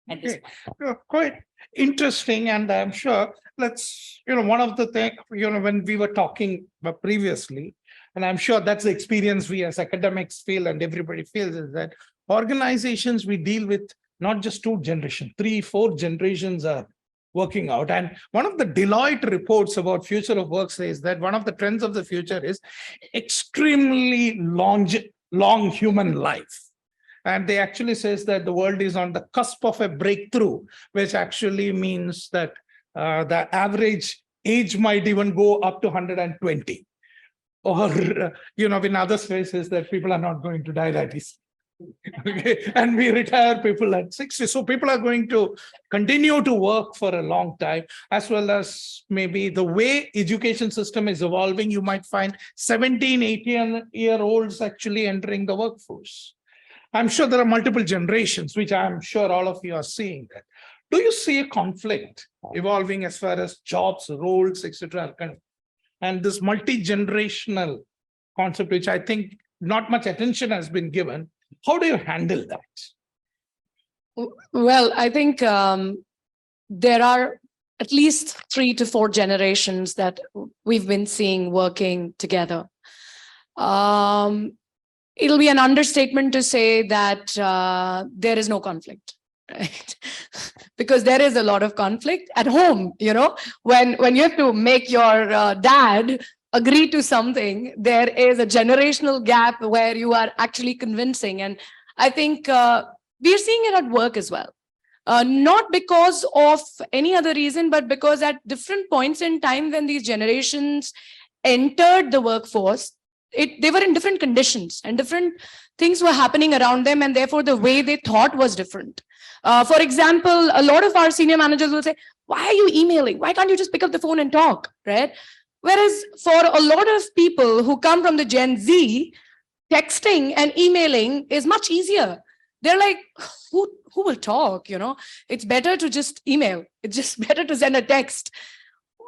[SPEAKER 5] at this point.
[SPEAKER 2] Quite interesting. And I'm sure one of the things, when we were talking previously, and I'm sure that's the experience we as academics feel and everybody feels, is that organizations we deal with not just 2 generations, 3, 4 generations are working out. And one of the Deloitte reports about future of work says that one of the trends of the future is extremely long human life. And they actually says that the world is on the cusp of a breakthrough, which actually means that the average age might even go up to 120. Or, in other spaces that people are not going to die that easy. Okay. And we retire people at 60. So people are going to continue to work for a long time, as well as maybe the way education system is evolving, you might find 17, 18-year-olds actually entering the workforce. I'm sure there are multiple generations, which I'm sure all of you are seeing that. Do you see a conflict evolving as far as jobs, roles, etc. And this multi-generational concept, which I think not much attention has been given, how do you handle that?
[SPEAKER 3] Well, I think there are at least 3 to 4 generations that we've been seeing working together. It'll be an understatement to say that there is no conflict, right? Because there is a lot of conflict at home, when you have to make your dad agree to something, there is a generational gap where you are actually convincing. And I think we're seeing it at work as well. Not because of any other reason, but because at different points in time when these generations entered the workforce, they were in different conditions and different things were happening around them, and therefore the way they thought was different. For example, a lot of our senior managers will say, why are you emailing? Why can't you just pick up the phone and talk, right? Whereas for a lot of people who come from the Gen Z, texting and emailing is much easier. They're like, who will talk? It's better to just email. It's just better to send a text.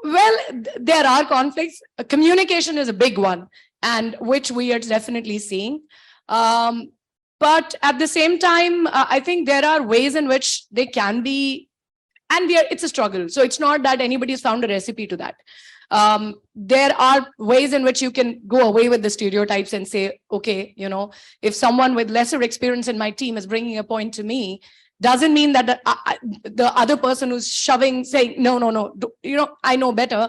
[SPEAKER 3] Well, there are conflicts. Communication is a big one, and which we are definitely seeing. But at the same time, I think there are ways in which they can be, and it's a struggle. So it's not that anybody's found a recipe to that. There are ways in which you can go away with the stereotypes and say, okay, if someone with lesser experience in my team is bringing a point to me, doesn't mean that the other person who's saying, no, I know better.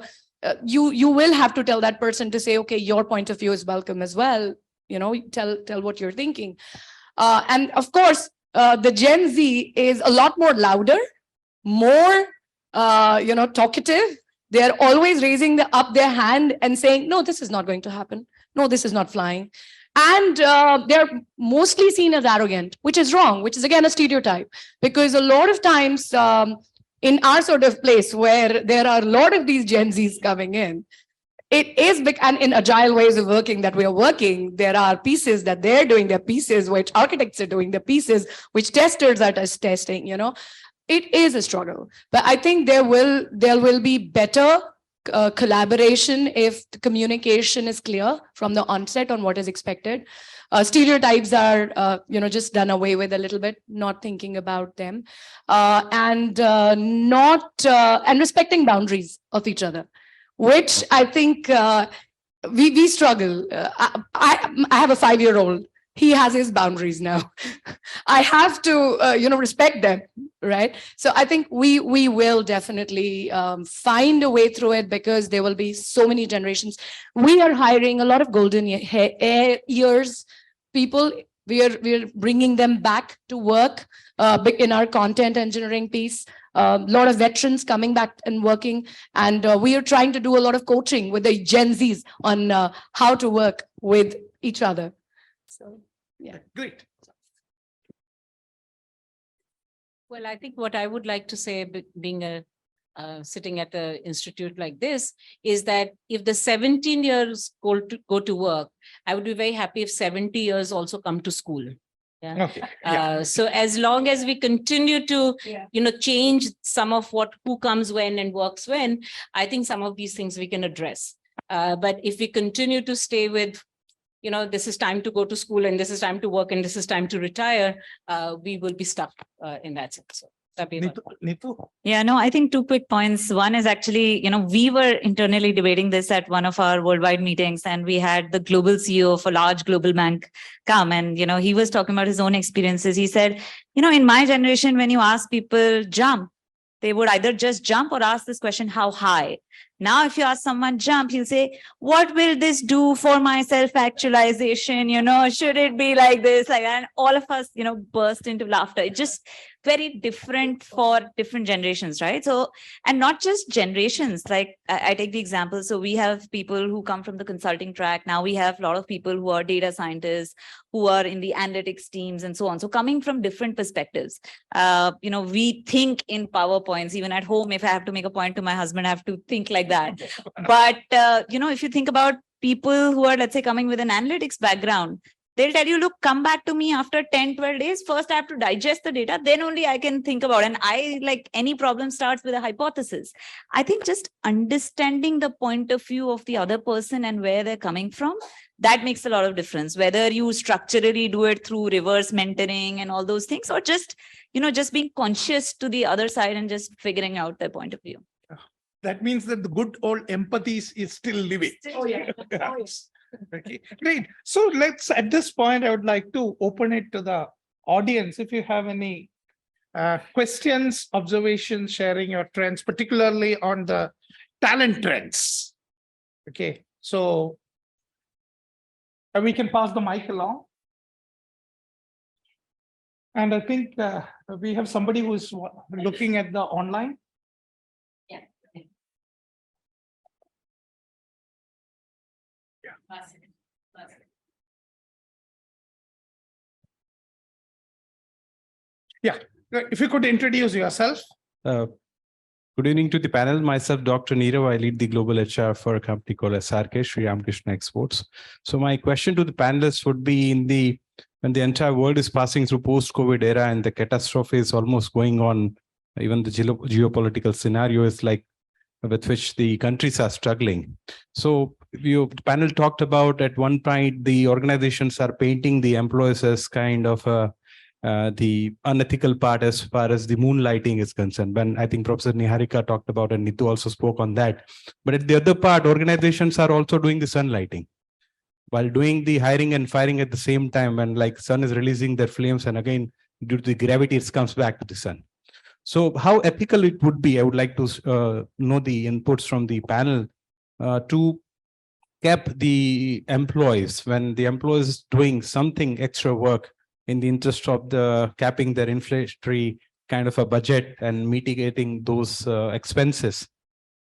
[SPEAKER 3] You will have to tell that person to say, okay, your point of view is welcome as well. Tell what you're thinking. And of course, the Gen Z is a lot more louder, more, talkative. They're always raising up their hand and saying, no, this is not going to happen. No, this is not flying. And they're mostly seen as arrogant, which is wrong, which is again a stereotype, because a lot of times in our sort of place where there are a lot of these Gen Zs coming in, it is big, and in agile ways of working that we are working, there are pieces that they're doing, their pieces which architects are doing, the pieces which testers are testing, It is a struggle, but I think there will be better collaboration if the communication is clear from the onset on what is expected. Stereotypes are, just done away with a little bit, not thinking about them, and respecting boundaries of each other, which I think we struggle. I have a 5-year-old. He has his boundaries now. I have to, respect them, right? So I think we will definitely find a way through it, because there will be so many generations. We are hiring a lot of golden years people. We are bringing them back to work in our content engineering piece. A lot of veterans coming back and working, and we are trying to do a lot of coaching with the Gen Zs on how to work with each other. So, yeah.
[SPEAKER 2] Great.
[SPEAKER 5] Well, I think what I would like to say, being sitting at an institute like this, is that if the 17 years go to work, I would be very happy if 70 years also come to school. Yeah.
[SPEAKER 2] Okay. Yeah.
[SPEAKER 5] So as long as we continue to, change some of who comes when and works when, I think some of these things we can address. But if we continue to stay with, this is time to go to school and this is time to work and this is time to retire, we will be stuck in that sense.
[SPEAKER 2] Neetu?
[SPEAKER 4] Yeah, no, I think two quick points. One is actually, we were internally debating this at one of our worldwide meetings, and we had the global CEO of a large global bank come, and, he was talking about his own experiences. He said, in my generation, when you ask people jump, they would either just jump or ask this question, how high? Now, if you ask someone jump, he'll say, what will this do for my self-actualization? Should it be like this? And all of us, burst into laughter. It's just very different for different generations, right? So, and not just generations, like I take the example. So we have people who come from the consulting track. Now we have a lot of people who are data scientists, who are in the analytics teams and so on. So coming from different perspectives, we think in PowerPoints. Even at home, if I have to make a point to my husband, I have to think like that. But, if you think about people who are, let's say, coming with an analytics background, they'll tell you, look, come back to me after 10, 12 days. First, I have to digest the data. Then only I can think about it. And I, like any problem, starts with a hypothesis. I think just understanding the point of view of the other person and where they're coming from, that makes a lot of difference. Whether you structurally do it through reverse mentoring and all those things, or just, just being conscious to the other side and just figuring out their point of view.
[SPEAKER 2] That means that the good old empathy is still living.
[SPEAKER 3] Oh, yeah. Oh, yes.
[SPEAKER 2] Okay, great. So at this point, I would like to open it to the audience. If you have any questions, observations, sharing your trends, particularly on the talent trends. Okay, so we can pass the mic along. And I think we have somebody who's looking at the online. Yeah, if you could introduce yourself.
[SPEAKER 6] Good evening to the panel. Myself, Dr. Neerav. I lead the global HR for a company called SRK, Sri Ramakrishna Exports. So my question to the panelists would be when the entire world is passing through post-COVID era and the catastrophe is almost going on, even the geopolitical scenario is like with which the countries are struggling. So the panel talked about at one point, the organizations are painting the employees as kind of the unethical part as far as the moonlighting is concerned. When I think Professor Niharika talked about, and Neetu also spoke on that. But at the other part, organizations are also doing the sunlighting while doing the hiring and firing at the same time. When like sun is releasing their flames, and again, due to the gravity, it comes back to the sun. So how ethical it would be, I would like to know the inputs from the panel to cap the employees when the employees is doing something extra work in the interest of the capping their inflationary kind of a budget and mitigating those expenses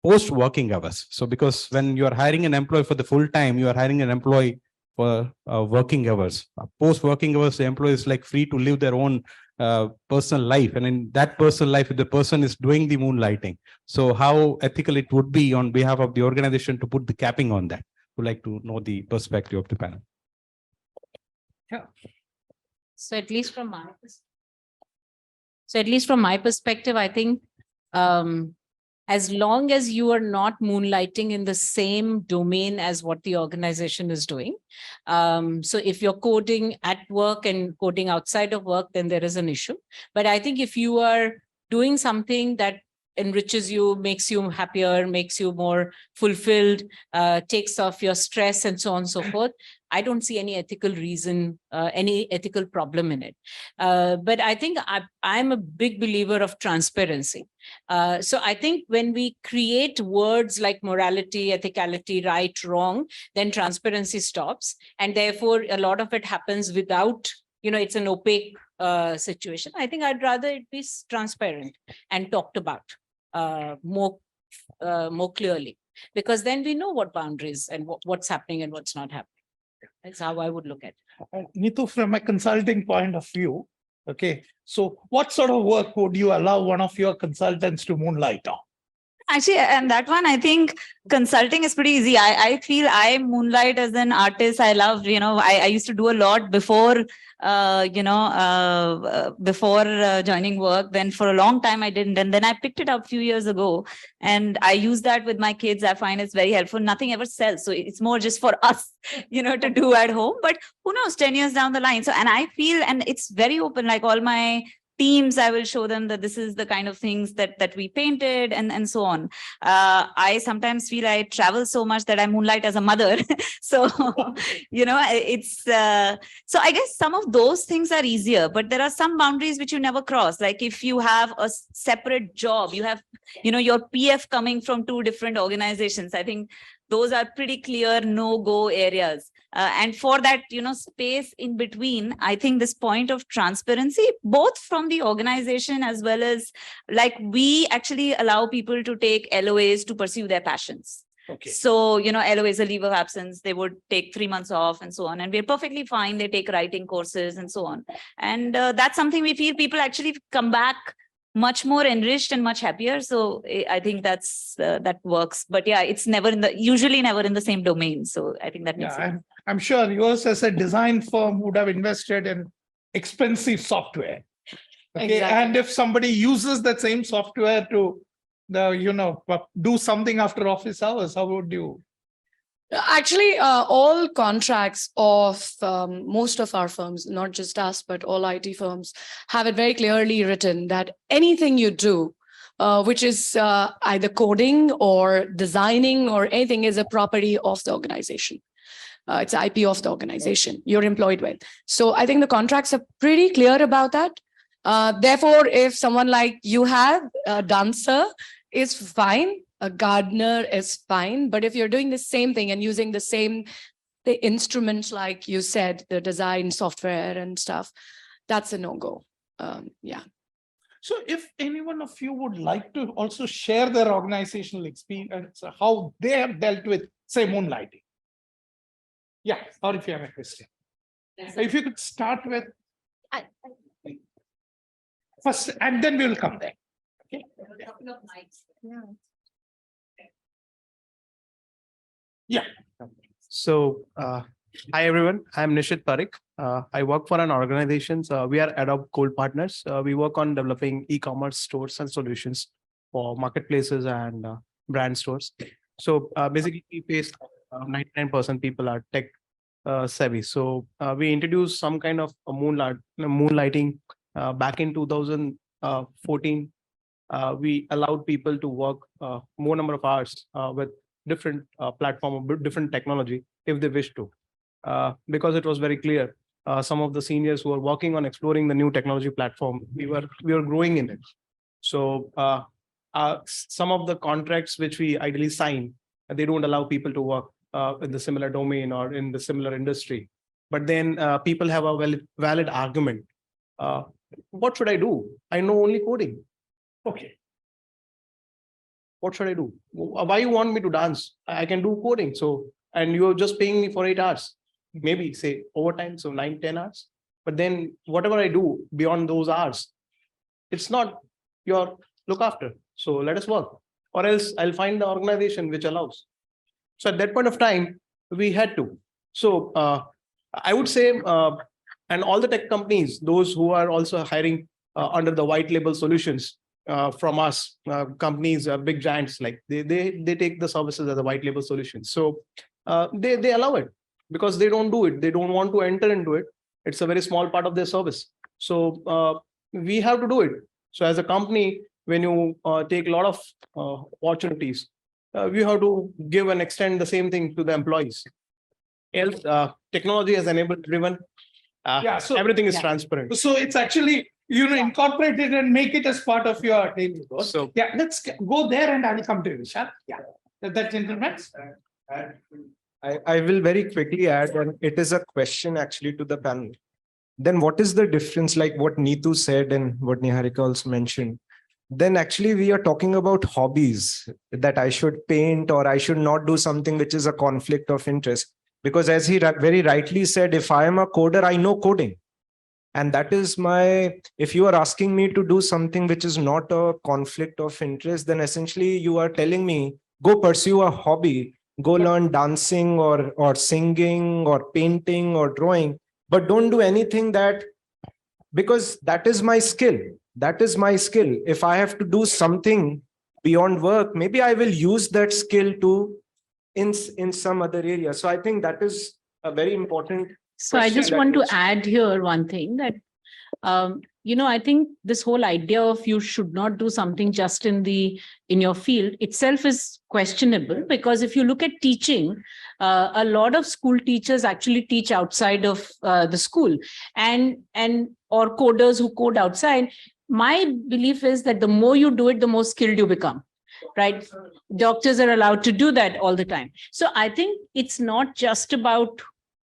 [SPEAKER 6] post working hours. So because when you are hiring an employee for the full time, you are hiring an employee for working hours. Post working hours, the employee is like free to live their own personal life, and in that personal life, the person is doing the moonlighting. So how ethical it would be on behalf of the organization to put the capping on that? Would like to know the perspective of the panel.
[SPEAKER 2] Yeah.
[SPEAKER 5] So at least from my perspective, I think as long as you are not moonlighting in the same domain as what the organization is doing. So if you're coding at work and coding outside of work, then there is an issue. But I think if you are doing something that enriches you, makes you happier, makes you more fulfilled, takes off your stress and so on and so forth, I don't see any ethical reason, any ethical problem in it. But I think I'm a big believer of transparency. So I think when we create words like morality, ethicality, right, wrong, then transparency stops. And therefore, a lot of it happens without, it's an opaque situation. I think I'd rather it be transparent and talked about more clearly, because then we know what boundaries and what's happening and what's not happening. That's how I would look at it.
[SPEAKER 2] Neetu, from a consulting point of view, okay, so what sort of work would you allow one of your consultants to moonlight on?
[SPEAKER 4] Actually, and that one, I think consulting is pretty easy. I feel I moonlight as an artist. I love, I used to do a lot before, before joining work. Then for a long time I didn't. And then I picked it up a few years ago and I use that with my kids. I find it's very helpful. Nothing ever sells. So it's more just for us, to do at home. But who knows, 10 years down the line. So, and I feel, and it's very open, like all my teams, I will show them that this is the kind of things that we painted and so on. I sometimes feel I travel so much that I moonlight as a mother. So, it's, so I guess some of those things are easier, but there are some boundaries which you never cross. Like if you have a separate job, you have, your PF coming from 2 different organizations. I think those are pretty clear no-go areas. And for that, space in between, I think this point of transparency, both from the organization as well as like we actually allow people to take LOAs to pursue their passions.
[SPEAKER 2] Okay.
[SPEAKER 4] So, LOA is a leave of absence. They would take 3 months off and so on. And we're perfectly fine. They take writing courses and so on. And that's something we feel people actually come back much more enriched and much happier. So I think that works. But yeah, it's usually never in the same domain. So I think that makes sense.
[SPEAKER 2] I'm sure yours as a design firm would have invested in expensive software. Okay.
[SPEAKER 3] Exactly.
[SPEAKER 2] And if somebody uses that same software to do something after office hours, how would you?
[SPEAKER 3] Actually, all contracts of most of our firms, not just us, but all IT firms, have it very clearly written that anything you do, which is either coding or designing or anything, is a property of the organization. It's IP of the organization you're employed with. So I think the contracts are pretty clear about that. Therefore, if someone like you have a dancer is fine, a gardener is fine. But if you're doing the same thing and using the instruments, like you said, the design software and stuff, that's a no-go. Yeah.
[SPEAKER 2] So if any one of you would like to also share their organizational experience, how they have dealt with, say, moonlighting. Yeah, or if you have a question. If you could start with first, and then we will come there. Okay. Yeah.
[SPEAKER 7] So, hi everyone, I'm Nishit Parik. I work for an organization. We are Adobe Gold Partners. We work on developing e-commerce stores and solutions for marketplaces and brand stores. So basically, we face 99% people are tech savvy. So we introduced some kind of a moonlighting back in 2014. We allowed people to work more number of hours with different platform or different technology if they wish to, because it was very clear. Some of the seniors who are working on exploring the new technology platform, we were growing in it. So some of the contracts which we ideally sign, they don't allow people to work in the similar domain or in the similar industry. But then people have a valid argument. What should I do? I know only coding.
[SPEAKER 2] Okay.
[SPEAKER 7] What should I do? Why you want me to dance? I can do coding. So, and you're just paying me for 8 hours, maybe say overtime, so 9-10 hours. But then whatever I do beyond those hours, it's not your look after. So let us work, or else I'll find the organization which allows. So at that point of time, we had to. So I would say, and all the tech companies, those who are also hiring under the white label solutions from us, companies, big giants, like they take the services as a white label solution. So they allow it because they don't do it. They don't want to enter into it. It's a very small part of their service. So we have to do it. So as a company, when you take a lot of opportunities, we have to give and extend the same thing to the employees. Else, technology has enabled driven. So everything is transparent.
[SPEAKER 2] So it's actually, incorporate it and make it as part of your daily work. So yeah, let's go there and I will come to you, Vishal. Yeah, that gentleman.
[SPEAKER 1] I will very quickly add, and it is a question actually to the panel. Then what is the difference, like what Neetu said and what Niharika also mentioned? Then actually we are talking about hobbies, that I should paint or I should not do something which is a conflict of interest. Because as he very rightly said, if I am a coder, I know coding. And that is if you are asking me to do something which is not a conflict of interest, then essentially you are telling me, go pursue a hobby, go learn dancing or singing or painting or drawing, but don't do anything because that is my skill. That is my skill. If I have to do something beyond work, maybe I will use that skill in some other area. So I think that is a very important
[SPEAKER 5] So I just want to add here one thing, that I think this whole idea of you should not do something just in your field itself is questionable, because if you look at teaching, a lot of school teachers actually teach outside of the school, and or coders who code outside. My belief is that the more you do it, the more skilled you become. Right? Doctors are allowed to do that all the time. So I think it's not just about,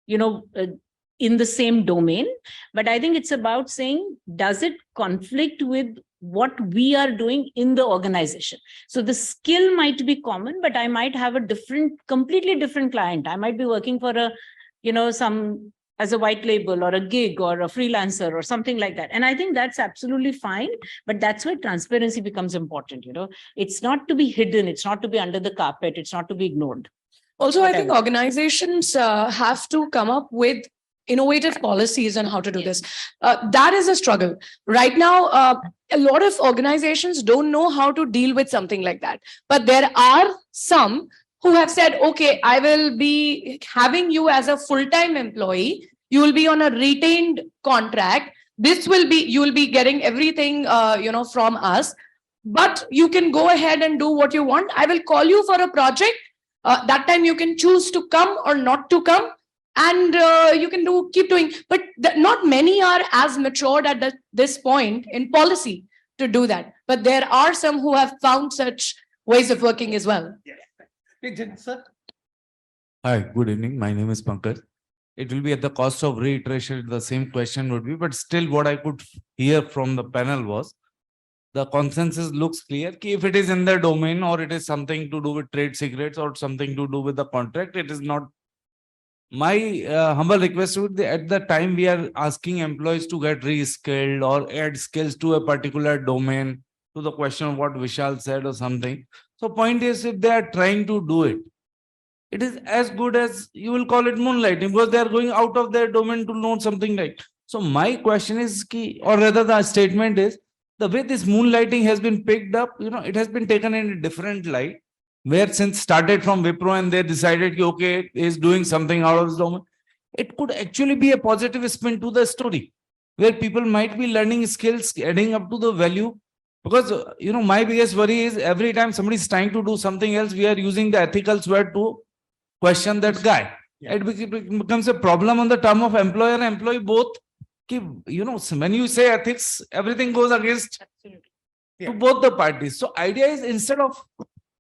[SPEAKER 5] in the same domain, but I think it's about saying, does it conflict with what we are doing in the organization? So the skill might be common, but I might have a completely different client. I might be working for some as a white label or a gig or a freelancer or something like that. And I think that's absolutely fine, but that's where transparency becomes important. It's not to be hidden. It's not to be under the carpet. It's not to be ignored.
[SPEAKER 3] Also, I think organizations have to come up with innovative policies on how to do this. That is a struggle. Right now, a lot of organizations don't know how to deal with something like that. But there are some who have said, okay, I will be having you as a full-time employee. You will be on a retained contract. You will be getting everything, from us. But you can go ahead and do what you want. I will call you for a project. That time you can choose to come or not to come. And you can keep doing, but not many are as matured at this point in policy to do that. But there are some who have found such ways of working as well.
[SPEAKER 2] Sir.
[SPEAKER 8] Hi, good evening. My name is Pankaj. It will be at the cost of reiteration, the same question would be, but still what I could hear from the panel was the consensus looks clear. If it is in the domain or it is something to do with trade secrets or something to do with the contract, it is not. My humble request would be, at the time we are asking employees to get reskilled or add skills to a particular domain, to the question of what Vishal said or something. So point is, if they are trying to do it, it is as good as you will call it moonlighting, because they are going out of their domain to know something like. So my question is, or rather the statement is, the way this moonlighting has been picked up, it has been taken in a different light, where since started from Wipro and they decided, okay, is doing something out of his domain. It could actually be a positive spin to the story, where people might be learning skills, adding up to the value. Because, my biggest worry is every time somebody is trying to do something else, we are using the ethical sword to question that guy. Yeah. It becomes a problem on the term of employer and employee both. When you say ethics, everything goes against to both the parties. So idea is, instead of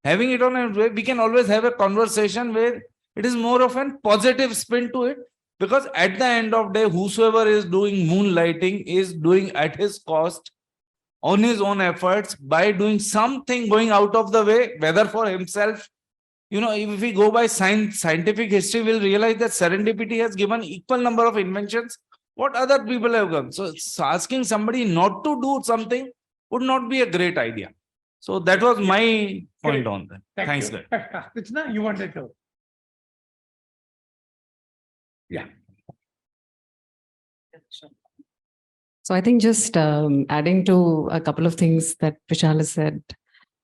[SPEAKER 8] having it on a way, we can always have a conversation where it is more of a positive spin to it. Because at the end of the day, whosoever is doing moonlighting is doing at his cost, on his own efforts, by doing something going out of the way, whether for himself. If we go by scientific history, we'll realize that serendipity has given equal number of inventions what other people have done. So asking somebody not to do something would not be a great idea. So that was my point on that. Thanks, guys.
[SPEAKER 2] Krishna, you wanted to. Yeah.
[SPEAKER 9] So I think just adding to a couple of things that Vishal has said,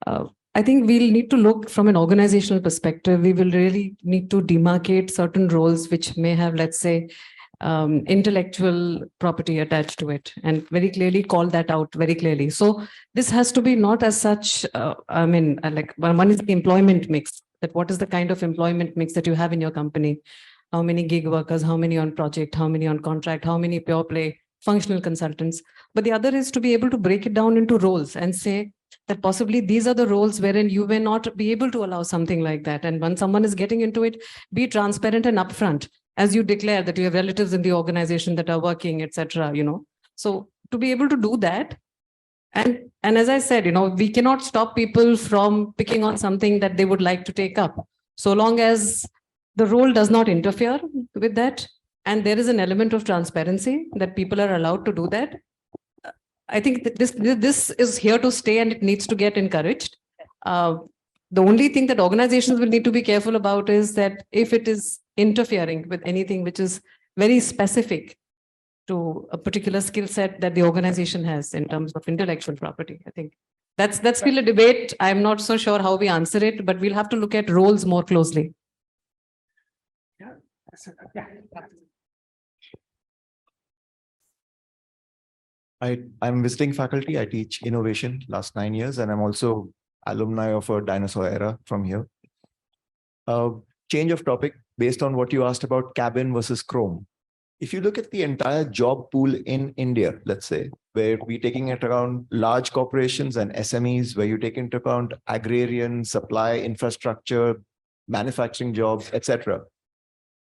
[SPEAKER 9] I think we'll need to look from an organizational perspective. We will really need to demarcate certain roles which may have, let's say, intellectual property attached to it, and very clearly call that out very clearly. So this has to be not as such, like one is the employment mix, that what is the kind of employment mix that you have in your company? How many gig workers, how many on project, how many on contract, how many pure play functional consultants? But the other is to be able to break it down into roles and say that possibly these are the roles wherein you may not be able to allow something like that. And when someone is getting into it, be transparent and upfront as you declare that you have relatives in the organization that are working, etc. So to be able to do that, and as I said, we cannot stop people from picking on something that they would like to take up, so long as the role does not interfere with that, and there is an element of transparency that people are allowed to do that. I think that this is here to stay, and it needs to get encouraged. The only thing that organizations will need to be careful about is that if it is interfering with anything which is very specific to a particular skill set that the organization has in terms of intellectual property. I think that's still a debate. I'm not so sure how we answer it, but we'll have to look at roles more closely.
[SPEAKER 2] Yeah.
[SPEAKER 10] I'm visiting faculty. I teach innovation last 9 years, and I'm also alumni of a dinosaur era from here. Change of topic based on what you asked about cabin versus chrome. If you look at the entire job pool in India, let's say, where we're taking into account large corporations and SMEs, where you take into account agrarian, supply, infrastructure, manufacturing jobs, etc.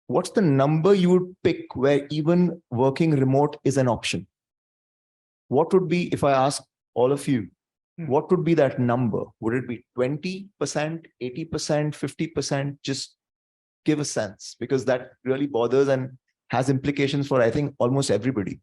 [SPEAKER 10] What's the number you would pick where even working remote is an option? What would be, if I ask all of you, what would be that number? Would it be 20%, 80%, 50%? Just give a sense, because that really bothers and has implications for, I think, almost everybody.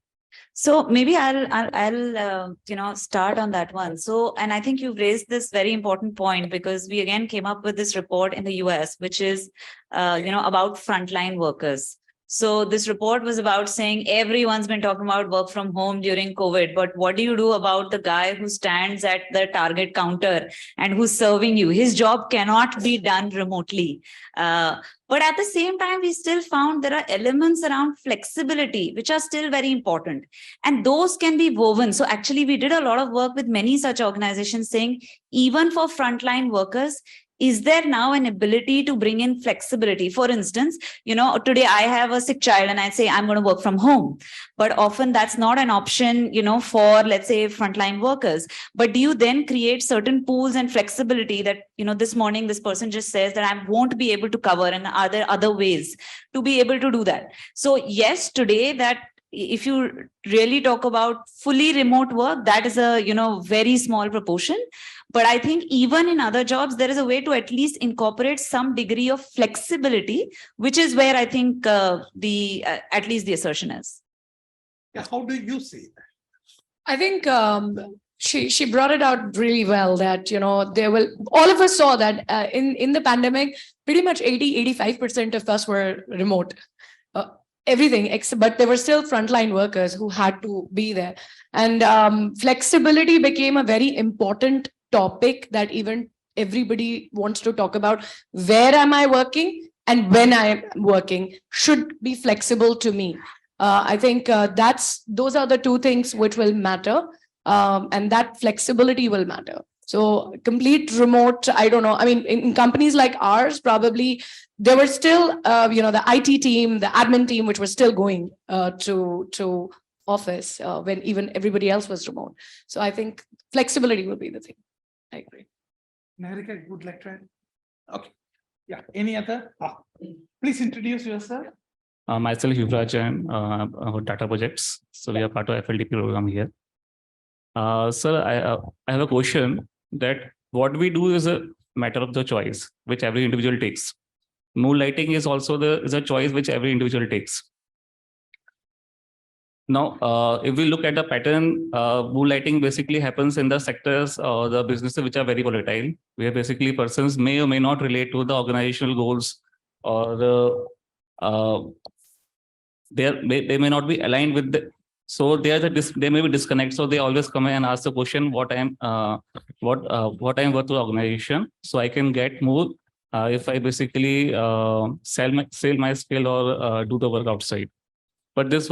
[SPEAKER 4] So maybe I'll start on that one. So, and I think you've raised this very important point, because we again came up with this report in the US, which is, about frontline workers. So this report was about saying everyone's been talking about work from home during COVID, but what do you do about the guy who stands at the Target counter and who's serving you? His job cannot be done remotely. But at the same time, we still found there are elements around flexibility, which are still very important. And those can be woven. So actually, we did a lot of work with many such organizations saying, even for frontline workers, is there now an ability to bring in flexibility? For instance, today I have a sick child and I say, I'm going to work from home. But often that's not an option, for, let's say, frontline workers. But do you then create certain pools and flexibility that, this morning, this person just says that I won't be able to cover, and are there other ways to be able to do that? So yes, today that if you really talk about fully remote work, that is a, very small proportion. But I think even in other jobs, there is a way to at least incorporate some degree of flexibility, which is where I think at least the assertion is.
[SPEAKER 2] Yeah, how do you see that?
[SPEAKER 3] I think she brought it out really well that, all of us saw that in the pandemic, pretty much 85% of us were remote. Everything, but there were still frontline workers who had to be there. And flexibility became a very important topic that even everybody wants to talk about. Where am I working and when I am working should be flexible to me. I think those are the two things which will matter, and that flexibility will matter. So complete remote, I don't know. I mean, in companies like ours, probably there were still, the IT team, the admin team, which was still going to office when even everybody else was remote. So I think flexibility will be the thing. I agree.
[SPEAKER 2] Niharika, would like to add? Okay. Yeah. Any other? Please introduce yourself.
[SPEAKER 11] Myself, Yuvraj, and data projects. So we are part of FLDP program here. Sir, I have a question that what we do is a matter of the choice, which every individual takes. Moonlighting is also a choice which every individual takes. Now, if we look at the pattern, moonlighting basically happens in the sectors or the businesses which are very volatile, where basically persons may or may not relate to the organizational goals, or they may not be aligned with the. So they may be disconnect. So they always come and ask the question, what I'm worth to the organization, so I can get more if I basically sell my skill or do the work outside. But if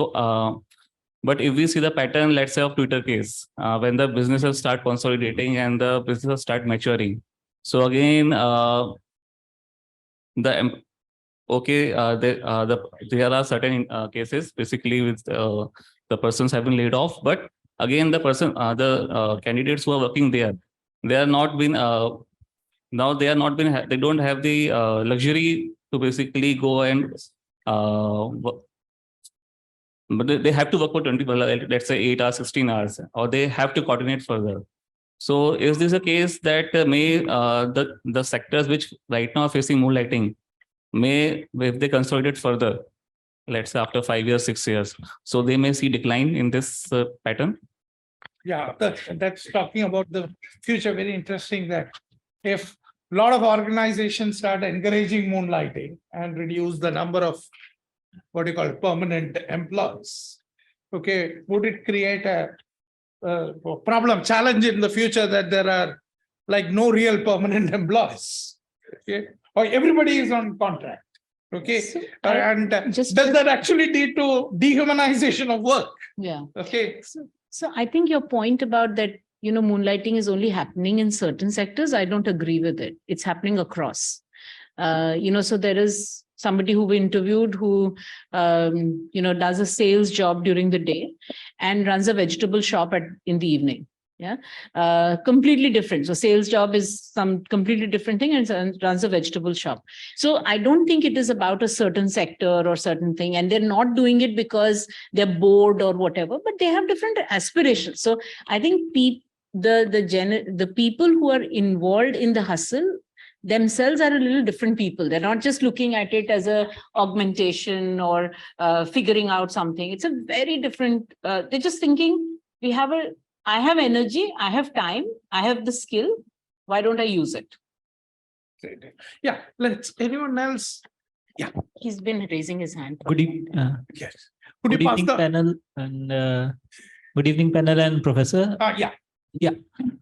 [SPEAKER 11] we see the pattern, let's say of Twitter case, when the businesses start consolidating and the businesses start maturing. So again, there are certain cases basically with the persons have been laid off, but again the candidates who are working there, they are not been they don't have the luxury to basically go and but they have to work for 20, let's say 8 hours, 16 hours, or they have to coordinate further. So is this a case that the sectors which right now are facing moonlighting may, if they consolidate further, let's say after 5 years, 6 years, so they may see decline in this pattern?
[SPEAKER 2] Yeah, that's talking about the future. Very interesting that if a lot of organizations start encouraging moonlighting and reduce the number of what you call permanent employees, okay, would it create a problem, challenge in the future that there are like no real permanent employees, okay, or everybody is on contract, okay, and does that actually lead to dehumanization of work?
[SPEAKER 3] Yeah.
[SPEAKER 2] Okay.
[SPEAKER 5] So I think your point about that, moonlighting is only happening in certain sectors, I don't agree with it. It's happening across. So there is somebody who we interviewed who, does a sales job during the day and runs a vegetable shop in the evening. Yeah, completely different. So sales job is some completely different thing and runs a vegetable shop. So I don't think it is about a certain sector or certain thing, and they're not doing it because they're bored or whatever, but they have different aspirations. So I think the people who are involved in the hustle themselves are a little different people. They're not just looking at it as a augmentation or figuring out something. It's a very different, they're just thinking, I have energy, I have time, I have the skill. Why don't I use it?
[SPEAKER 2] Yeah, let's, anyone else? Yeah.
[SPEAKER 5] He's been raising his hand.
[SPEAKER 12] Good evening.
[SPEAKER 2] Yes.
[SPEAKER 12] Good evening, panel, and good evening, panel and professor.
[SPEAKER 2] Yeah.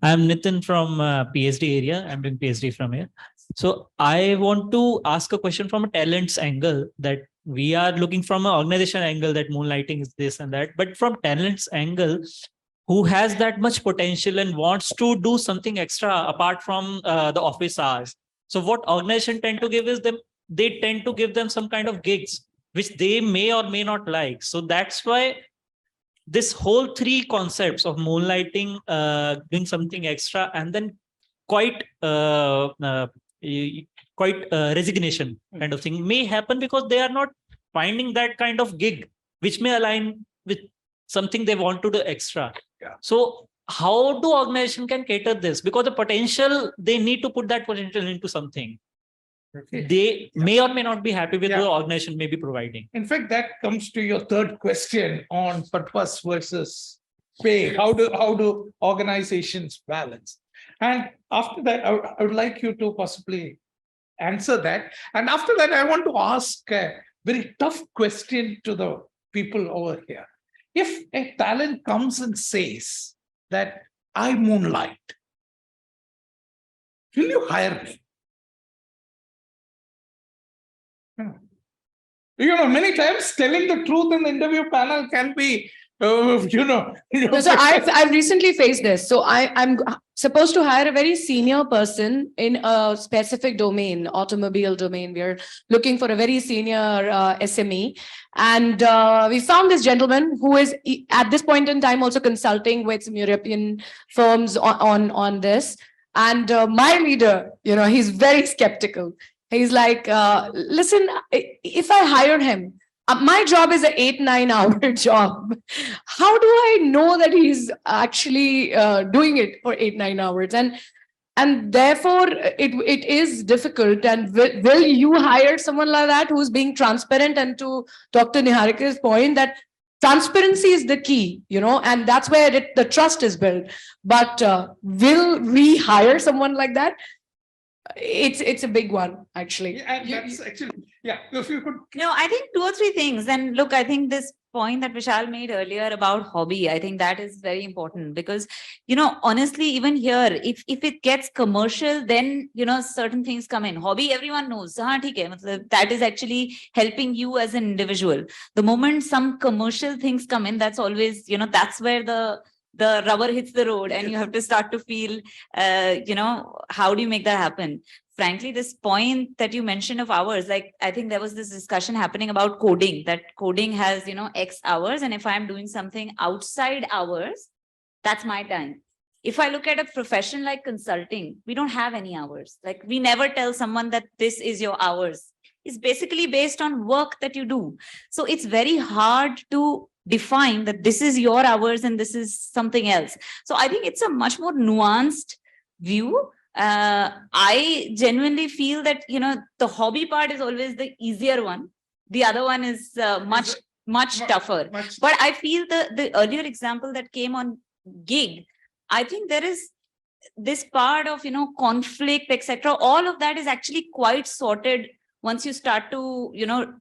[SPEAKER 12] I'm Nitin from PhD area. I'm doing PhD from here. So I want to ask a question from a talents angle, that we are looking from an organization angle that moonlighting is this and that, but from talents angle, who has that much potential and wants to do something extra apart from the office hours. So what organization tend to give is they tend to give them some kind of gigs, which they may or may not like. So that's why this whole three concepts of moonlighting, doing something extra, and then quite resignation kind of thing may happen because they are not finding that kind of gig, which may align with something they want to do extra.
[SPEAKER 2] Yeah.
[SPEAKER 12] So how do organization can cater this? Because the potential, they need to put that potential into something.
[SPEAKER 2] Okay.
[SPEAKER 12] They may or may not be happy with
[SPEAKER 2] Yeah.
[SPEAKER 12] the organization may be providing.
[SPEAKER 2] In fact, that comes to your third question on purpose versus pay. How do organizations balance? And after that, I would like you to possibly answer that. And after that, I want to ask a very tough question to the people over here. If a talent comes and says that I moonlight, will you hire me? Many times telling the truth in the interview panel can be,
[SPEAKER 3] So I've recently faced this. So I'm supposed to hire a very senior person in a specific domain, automobile domain. We're looking for a very senior SME. And we found this gentleman who is at this point in time also consulting with some European firms on this. And my leader, he's very skeptical. He's like, listen, if I hire him, my job is an 8-9 hour job. How do I know that he's actually doing it for 8-9 hours? And therefore, it is difficult. And will you hire someone like that who's being transparent? And to Dr. Niharika's point, that transparency is the key, and that's where the trust is built. But will we hire someone like that? It's a big one, actually.
[SPEAKER 2] And that's actually, if you could.
[SPEAKER 4] I think 2 or 3 things. And look, I think this point that Vishal made earlier about hobby, I think that is very important because, honestly, even here, if it gets commercial, then, certain things come in. Hobby, everyone knows. That is actually helping you as an individual. The moment some commercial things come in, that's always, that's where the rubber hits the road and you have to start to feel, how do you make that happen? Frankly, this point that you mentioned of hours, like, I think there was this discussion happening about coding, that coding has, X hours. And if I'm doing something outside hours, that's my time. If I look at a profession like consulting, we don't have any hours. Like, we never tell someone that this is your hours. It's basically based on work that you do. So it's very hard to define that this is your hours and this is something else. So I think it's a much more nuanced view. I genuinely feel that, the hobby part is always the easier one. The other one is much tougher. But I feel the earlier example that came on gig, I think there is this part of, conflict, etc. All of that is actually quite sorted once you start to,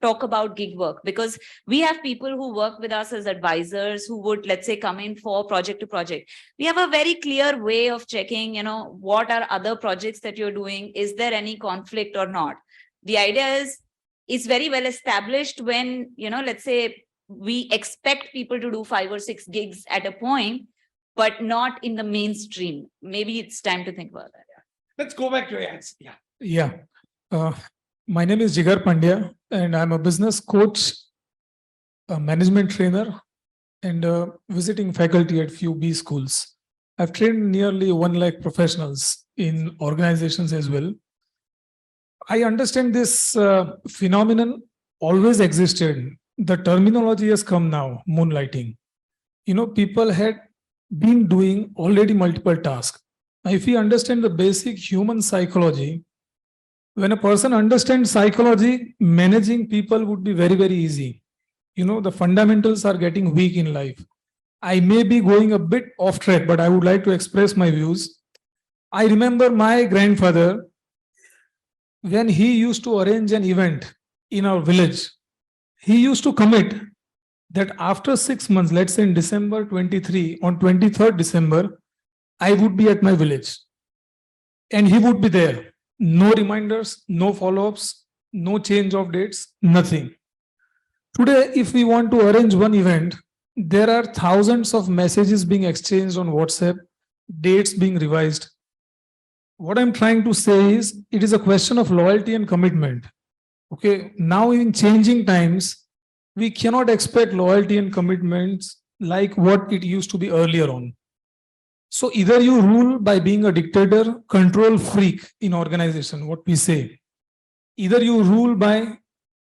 [SPEAKER 4] talk about gig work, because we have people who work with us as advisors who would, let's say, come in for project to project. We have a very clear way of checking, what are other projects that you're doing? Is there any conflict or not? The idea is, it's very well established when, let's say, we expect people to do 5 or 6 gigs at a point, but not in the mainstream. Maybe it's time to think about that.
[SPEAKER 2] Let's go back to your answer. Yeah.
[SPEAKER 13] Yeah. My name is Jigar Pandya, and I'm a business coach, a management trainer, and visiting faculty at few B schools. I've trained nearly 1 lakh professionals in organizations as well. I understand this phenomenon always existed. The terminology has come now, moonlighting. You know, people had been doing already multiple tasks. If we understand the basic human psychology, when a person understands psychology, managing people would be very, very easy. You know, the fundamentals are getting weak in life. I may be going a bit off track, but I would like to express my views. I remember my grandfather, when he used to arrange an event in our village, he used to commit that after 6 months, let's say in December 23, on 23rd December, I would be at my village. And he would be there. No reminders, no follow-ups, no change of dates, nothing. Today, if we want to arrange one event, there are thousands of messages being exchanged on WhatsApp, dates being revised. What I'm trying to say is, it is a question of loyalty and commitment. Okay, now in changing times, we cannot expect loyalty and commitments like what it used to be earlier on. So either you rule by being a dictator, control freak in organization, what we say. Either you rule by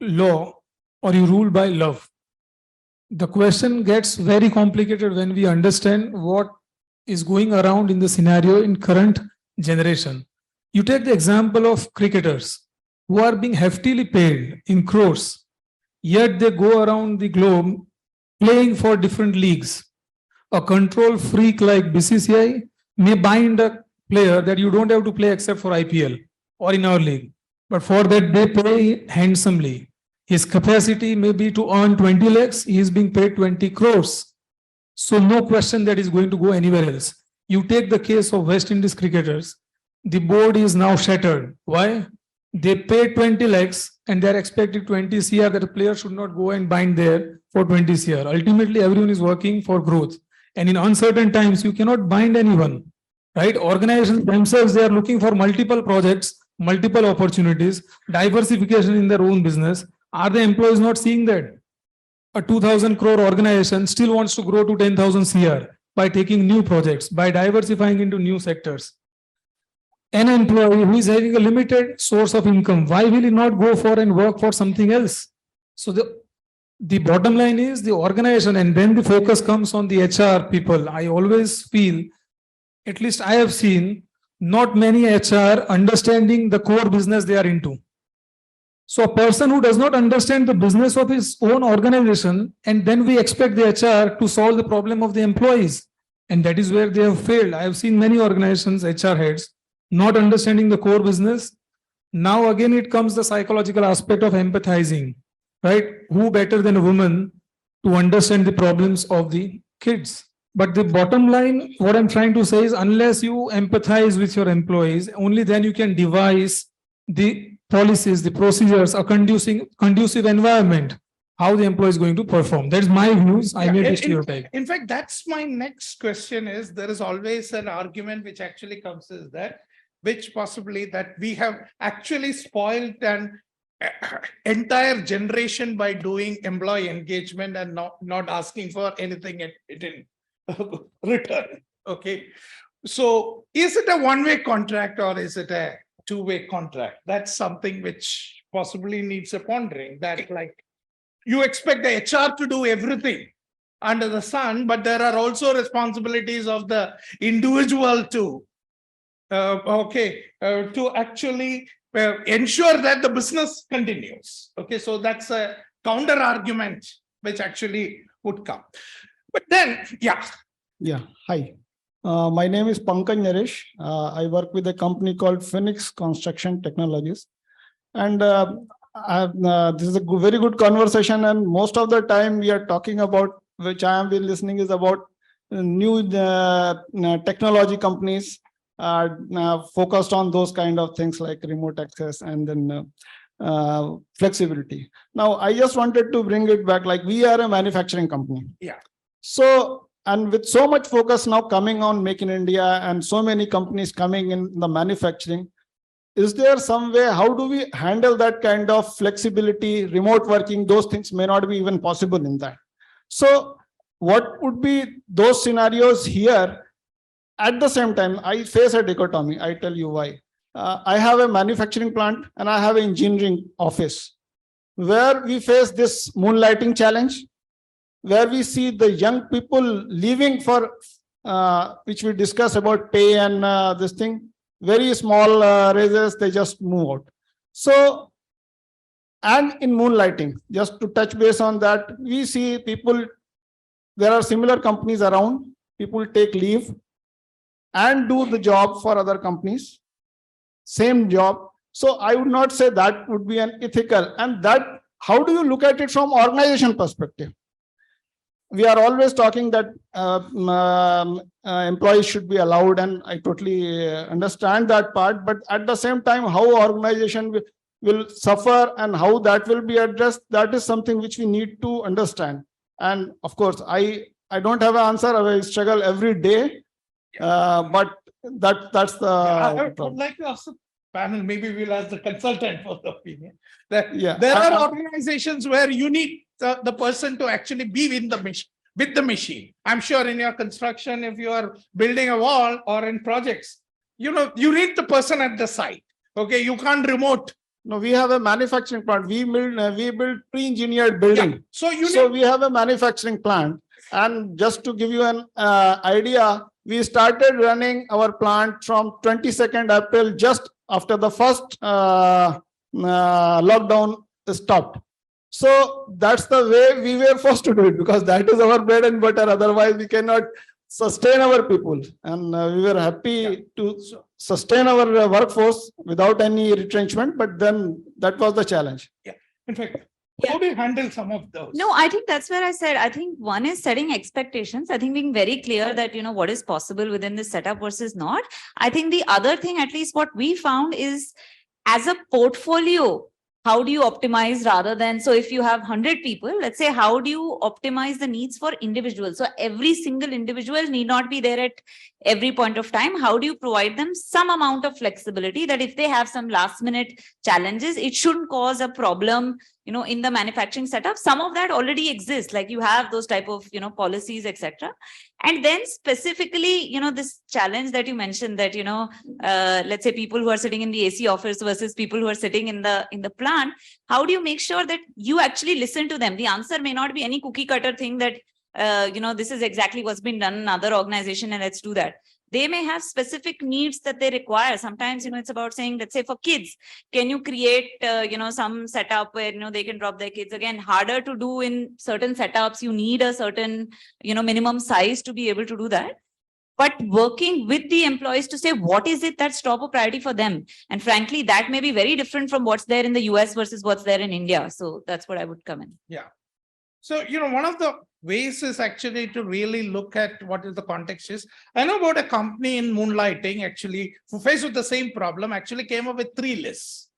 [SPEAKER 13] law or you rule by love. The question gets very complicated when we understand what is going around in the scenario in current generation. You take the example of cricketers who are being heftily paid in crores, yet they go around the globe playing for different leagues. A control freak like BCCI may bind a player that you don't have to play except for IPL or in our league. But for that, they pay handsomely. His capacity may be to earn 20 lakhs, he is being paid 20 crores. So no question that is going to go anywhere else. You take the case of West Indies cricketers, the board is now shattered. Why? They pay 20 lakhs and they are expecting 20 CR that a player should not go and bind there for 20 CR. Ultimately, everyone is working for growth. And in uncertain times, you cannot bind anyone, right? Organizations themselves, they are looking for multiple projects, multiple opportunities, diversification in their own business. Are the employees not seeing that? A 2,000 crore organization still wants to grow to 10,000 CR by taking new projects, by diversifying into new sectors. An employee who is having a limited source of income, why will he not go for and work for something else? So the bottom line is the organization, and then the focus comes on the HR people. I always feel, at least I have seen, not many HR understanding the core business they are into. So a person who does not understand the business of his own organization, and then we expect the HR to solve the problem of the employees. And that is where they have failed. I have seen many organizations, HR heads, not understanding the core business. Now again, it comes the psychological aspect of empathizing, right? Who better than a woman to understand the problems of the kids? But the bottom line, what I'm trying to say is, unless you empathize with your employees, only then you can devise the policies, the procedures, a conducive environment, how the employee is going to perform. That's my views. I may be stereotyped.
[SPEAKER 2] In fact, that's my next question is, there is always an argument which actually comes is that, which possibly that we have actually spoiled an entire generation by doing employee engagement and not asking for anything in return. Okay. So is it a one-way contract or is it a two-way contract? That's something which possibly needs a pondering, that like you expect the HR to do everything under the sun, but there are also responsibilities of the individual too. To actually ensure that the business continues. Okay, so that's a counter argument which actually would come. But then, yeah.
[SPEAKER 14] Yeah, hi. My name is Pankaj Naresh. I work with a company called Phoenix Construction Technologies. And this is a very good conversation. And most of the time we are talking about, which I have been listening, is about new technology companies focused on those kind of things like remote access and then flexibility. Now, I just wanted to bring it back, like we are a manufacturing company.
[SPEAKER 2] Yeah.
[SPEAKER 14] So, and with so much focus now coming on Make in India and so many companies coming in the manufacturing, is there some way, how do we handle that kind of flexibility, remote working, those things may not be even possible in that. So what would be those scenarios here? At the same time, I face a dichotomy. I tell you why. I have a manufacturing plant and I have an engineering office where we face this moonlighting challenge, where we see the young people leaving for, which we discuss about pay and this thing, very small raises, they just move out. So, and in moonlighting, just to touch base on that, we see people, there are similar companies around, people take leave and do the job for other companies, same job. So I would not say that would be an ethical, and that, how do you look at it from organization perspective? We are always talking that employees should be allowed, and I totally understand that part, but at the same time, how organization will suffer and how that will be addressed, that is something which we need to understand. And of course, I don't have an answer, I struggle every day, but that's the
[SPEAKER 2] I would like to ask the panel, maybe we'll ask the consultant for the opinion, that
[SPEAKER 14] Yeah.
[SPEAKER 2] there are organizations where you need the person to actually be in the machine, with the machine. I'm sure in your construction, if you are building a wall or in projects, you need the person at the site. Okay, you can't remote.
[SPEAKER 14] No, we have a manufacturing plant. We build pre-engineered building.
[SPEAKER 2] Yeah. So
[SPEAKER 14] we have a manufacturing plant. And just to give you an idea, we started running our plant from 22nd April, just after the first lockdown stopped. So that's the way we were forced to do it, because that is our bread and butter. Otherwise, we cannot sustain our people. And we were happy to sustain our workforce without any retrenchment, but then that was the challenge.
[SPEAKER 2] Yeah, in fact, how do you handle some of those?
[SPEAKER 4] No, I think that's where I said, I think one is setting expectations. I think being very clear that, what is possible within this setup versus not. I think the other thing, at least what we found is, as a portfolio, how do you optimize rather than, so if you have 100 people, let's say, how do you optimize the needs for individuals? So every single individual need not be there at every point of time. How do you provide them some amount of flexibility that if they have some last minute challenges, it shouldn't cause a problem, in the manufacturing setup? Some of that already exists, like you have those type of, policies, etc. And then specifically, this challenge that you mentioned that, let's say people who are sitting in the AC office versus people who are sitting in the plant, how do you make sure that you actually listen to them? The answer may not be any cookie cutter thing that, this is exactly what's been done in another organization and let's do that. They may have specific needs that they require. Sometimes, it's about saying, let's say for kids, can you create, some setup where, they can drop their kids? Again, harder to do in certain setups. You need a certain, minimum size to be able to do that. But working with the employees to say, what is it that's top of priority for them? And frankly, that may be very different from what's there in the US versus what's there in India. So that's what I would come in.
[SPEAKER 2] Yeah. So, one of the ways is actually to really look at what is the context is. I know about a company in moonlighting, actually, who faced with the same problem, actually came up with 3 lists,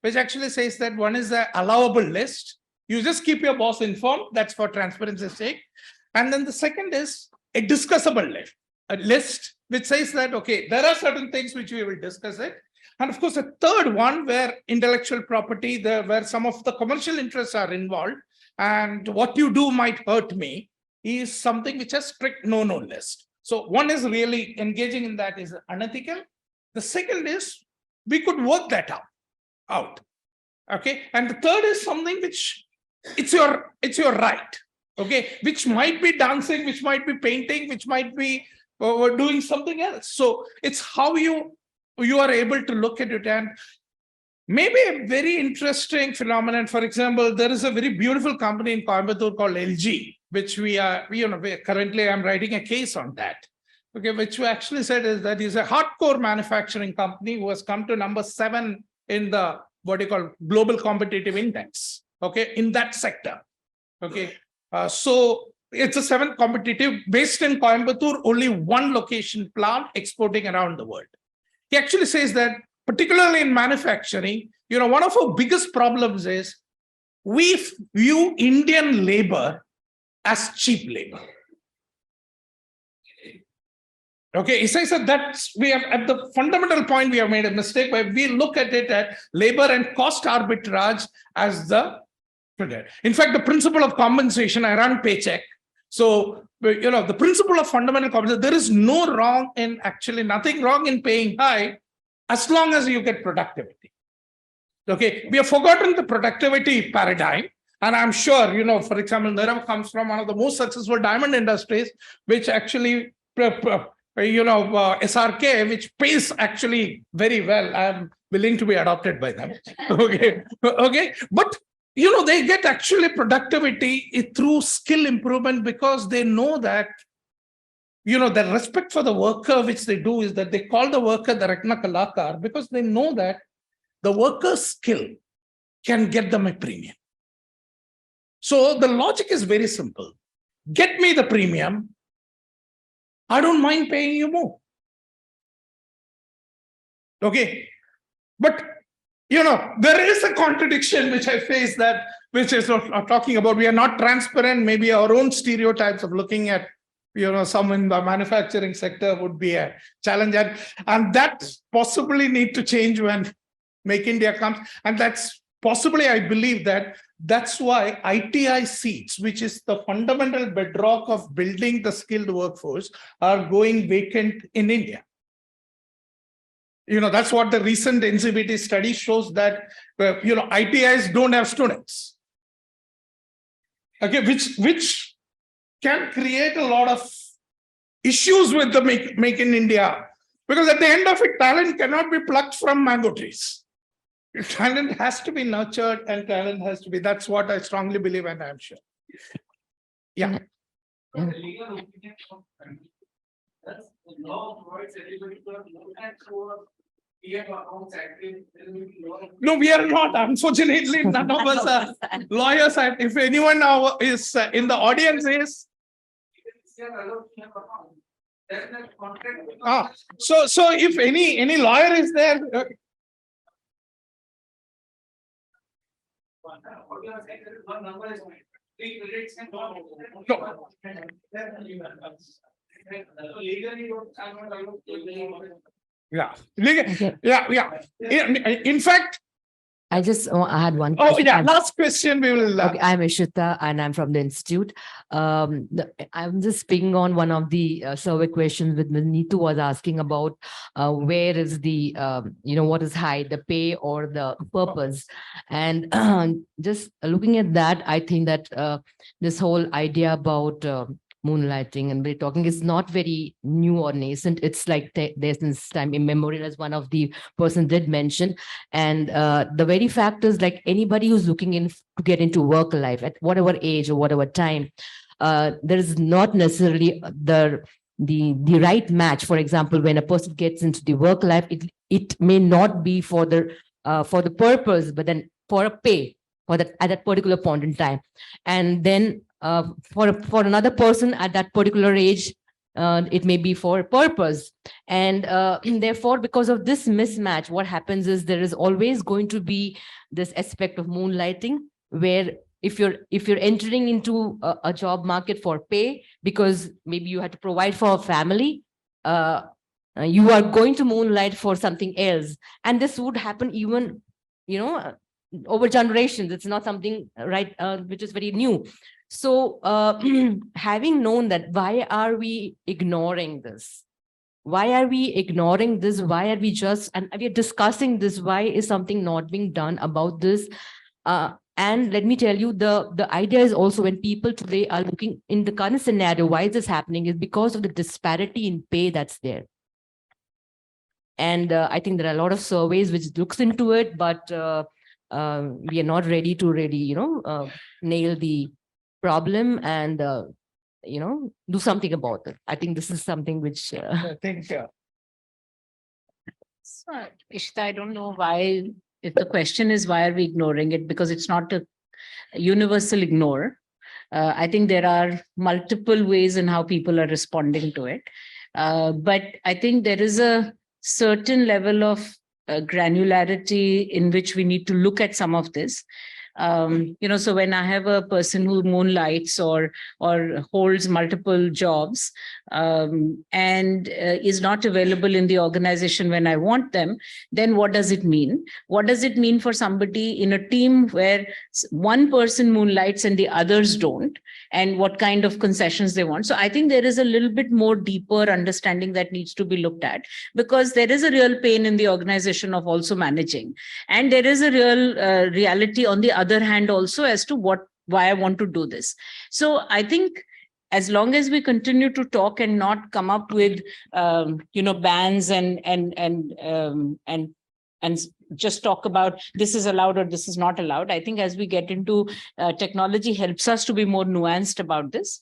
[SPEAKER 2] which actually says that one is the allowable list. You just keep your boss informed. That's for transparency's sake. And then the second is a discussable list, a list which says that, okay, there are certain things which we will discuss it. And of course, a third one where intellectual property, where some of the commercial interests are involved, and what you do might hurt me, is something which has strict no-no list. So one is really engaging in that is unethical. The second is we could work that out. Okay. And the third is something which it's your right. Okay. Which might be dancing, which might be painting, which might be doing something else. So it's how you are able to look at it. And maybe a very interesting phenomenon, for example, there is a very beautiful company in Coimbatore called LG, which currently I'm writing a case on that. Okay, which we actually said is that is a hardcore manufacturing company who has come to number 7 in the global competitive index. Okay, in that sector. Okay, so it's a 7th competitive based in Coimbatore, only one location plant exporting around the world. He actually says that particularly in manufacturing, one of our biggest problems is we view Indian labor as cheap labor. Okay, as I said, we have at the fundamental point, we have made a mistake where we look at it at labor and cost arbitrage as the figure. In fact, the principle of compensation, I run Paycheck. So, the principle of fundamental compensation, there is nothing wrong in paying high as long as you get productivity. Okay, we have forgotten the productivity paradigm. And I'm sure, for example, Nirav comes from one of the most successful diamond industries, which actually SRK, which pays actually very well. I'm willing to be adopted by them. Okay. But, they get actually productivity through skill improvement because they know that, the respect for the worker, which they do is that they call the worker the Ratna Kalakar because they know that the worker's skill can get them a premium. So the logic is very simple. Get me the premium. I don't mind paying you more. Okay. But, there is a contradiction which I face which is talking about we are not transparent. Maybe our own stereotypes of looking at, some in the manufacturing sector would be a challenge. And that possibly need to change when Make India comes. And that's possibly, I believe that's why ITI seats, which is the fundamental bedrock of building the skilled workforce, are going vacant in India. That's what the recent NCBT study shows that, ITIs don't have students. Okay, which can create a lot of issues with the Make in India. Because at the end of it, talent cannot be plucked from mango trees. Talent has to be nurtured and talent has to be, that's what I strongly believe and I'm sure. Yeah. No, we are not. Unfortunately, none of us are lawyers. And if anyone now is in the audience is. So if any lawyer is there. Yeah. In fact,
[SPEAKER 15] I had one
[SPEAKER 2] question.
[SPEAKER 15] Oh,
[SPEAKER 2] yeah. Last question we will.
[SPEAKER 15] Okay, I'm Ishita and I'm from the Institute. I'm just speaking on one of the survey questions with Neetu was asking about where is the, what is high, the pay or the purpose. And just looking at that, I think that this whole idea about moonlighting and we're talking is not very new or nascent. It's like there's since time immemorial, as one of the person did mention. And the very fact is, like, anybody who's looking in to get into work life at whatever age or whatever time, there is not necessarily the right match. For example, when a person gets into the work life, it may not be for the purpose, but then for a pay for that at that particular point in time. And then for another person at that particular age, it may be for a purpose. And therefore, because of this mismatch, what happens is there is always going to be this aspect of moonlighting, where if you're entering into a job market for pay, because maybe you have to provide for a family, you are going to moonlight for something else. And this would happen even, over generations. It's not something which is very new. So having known that, why are we ignoring this? Why are we ignoring this? Why are we and we are discussing this? Why is something not being done about this? And let me tell you, the idea is also, when people today are looking in the current scenario, why is this happening is because of the disparity in pay that's there. And I think there are a lot of surveys which looks into it, but we are not ready to really, nail the problem and, do something about it. I think this is something which.
[SPEAKER 2] I think.
[SPEAKER 5] So, Ishita, I don't know why, if the question is why are we ignoring it, because it's not a universal ignore. I think there are multiple ways in how people are responding to it. But I think there is a certain level of granularity in which we need to look at some of this. So when I have a person who moonlights or holds multiple jobs and is not available in the organization when I want them, then what does it mean? What does it mean for somebody in a team where one person moonlights and the others don't? And what kind of concessions they want? So I think there is a little bit more deeper understanding that needs to be looked at, because there is a real pain in the organization of also managing. And there is a real reality on the other hand also as to why I want to do this. So I think as long as we continue to talk and not come up with bans and just talk about this is allowed or this is not allowed, I think as we get into technology helps us to be more nuanced about this.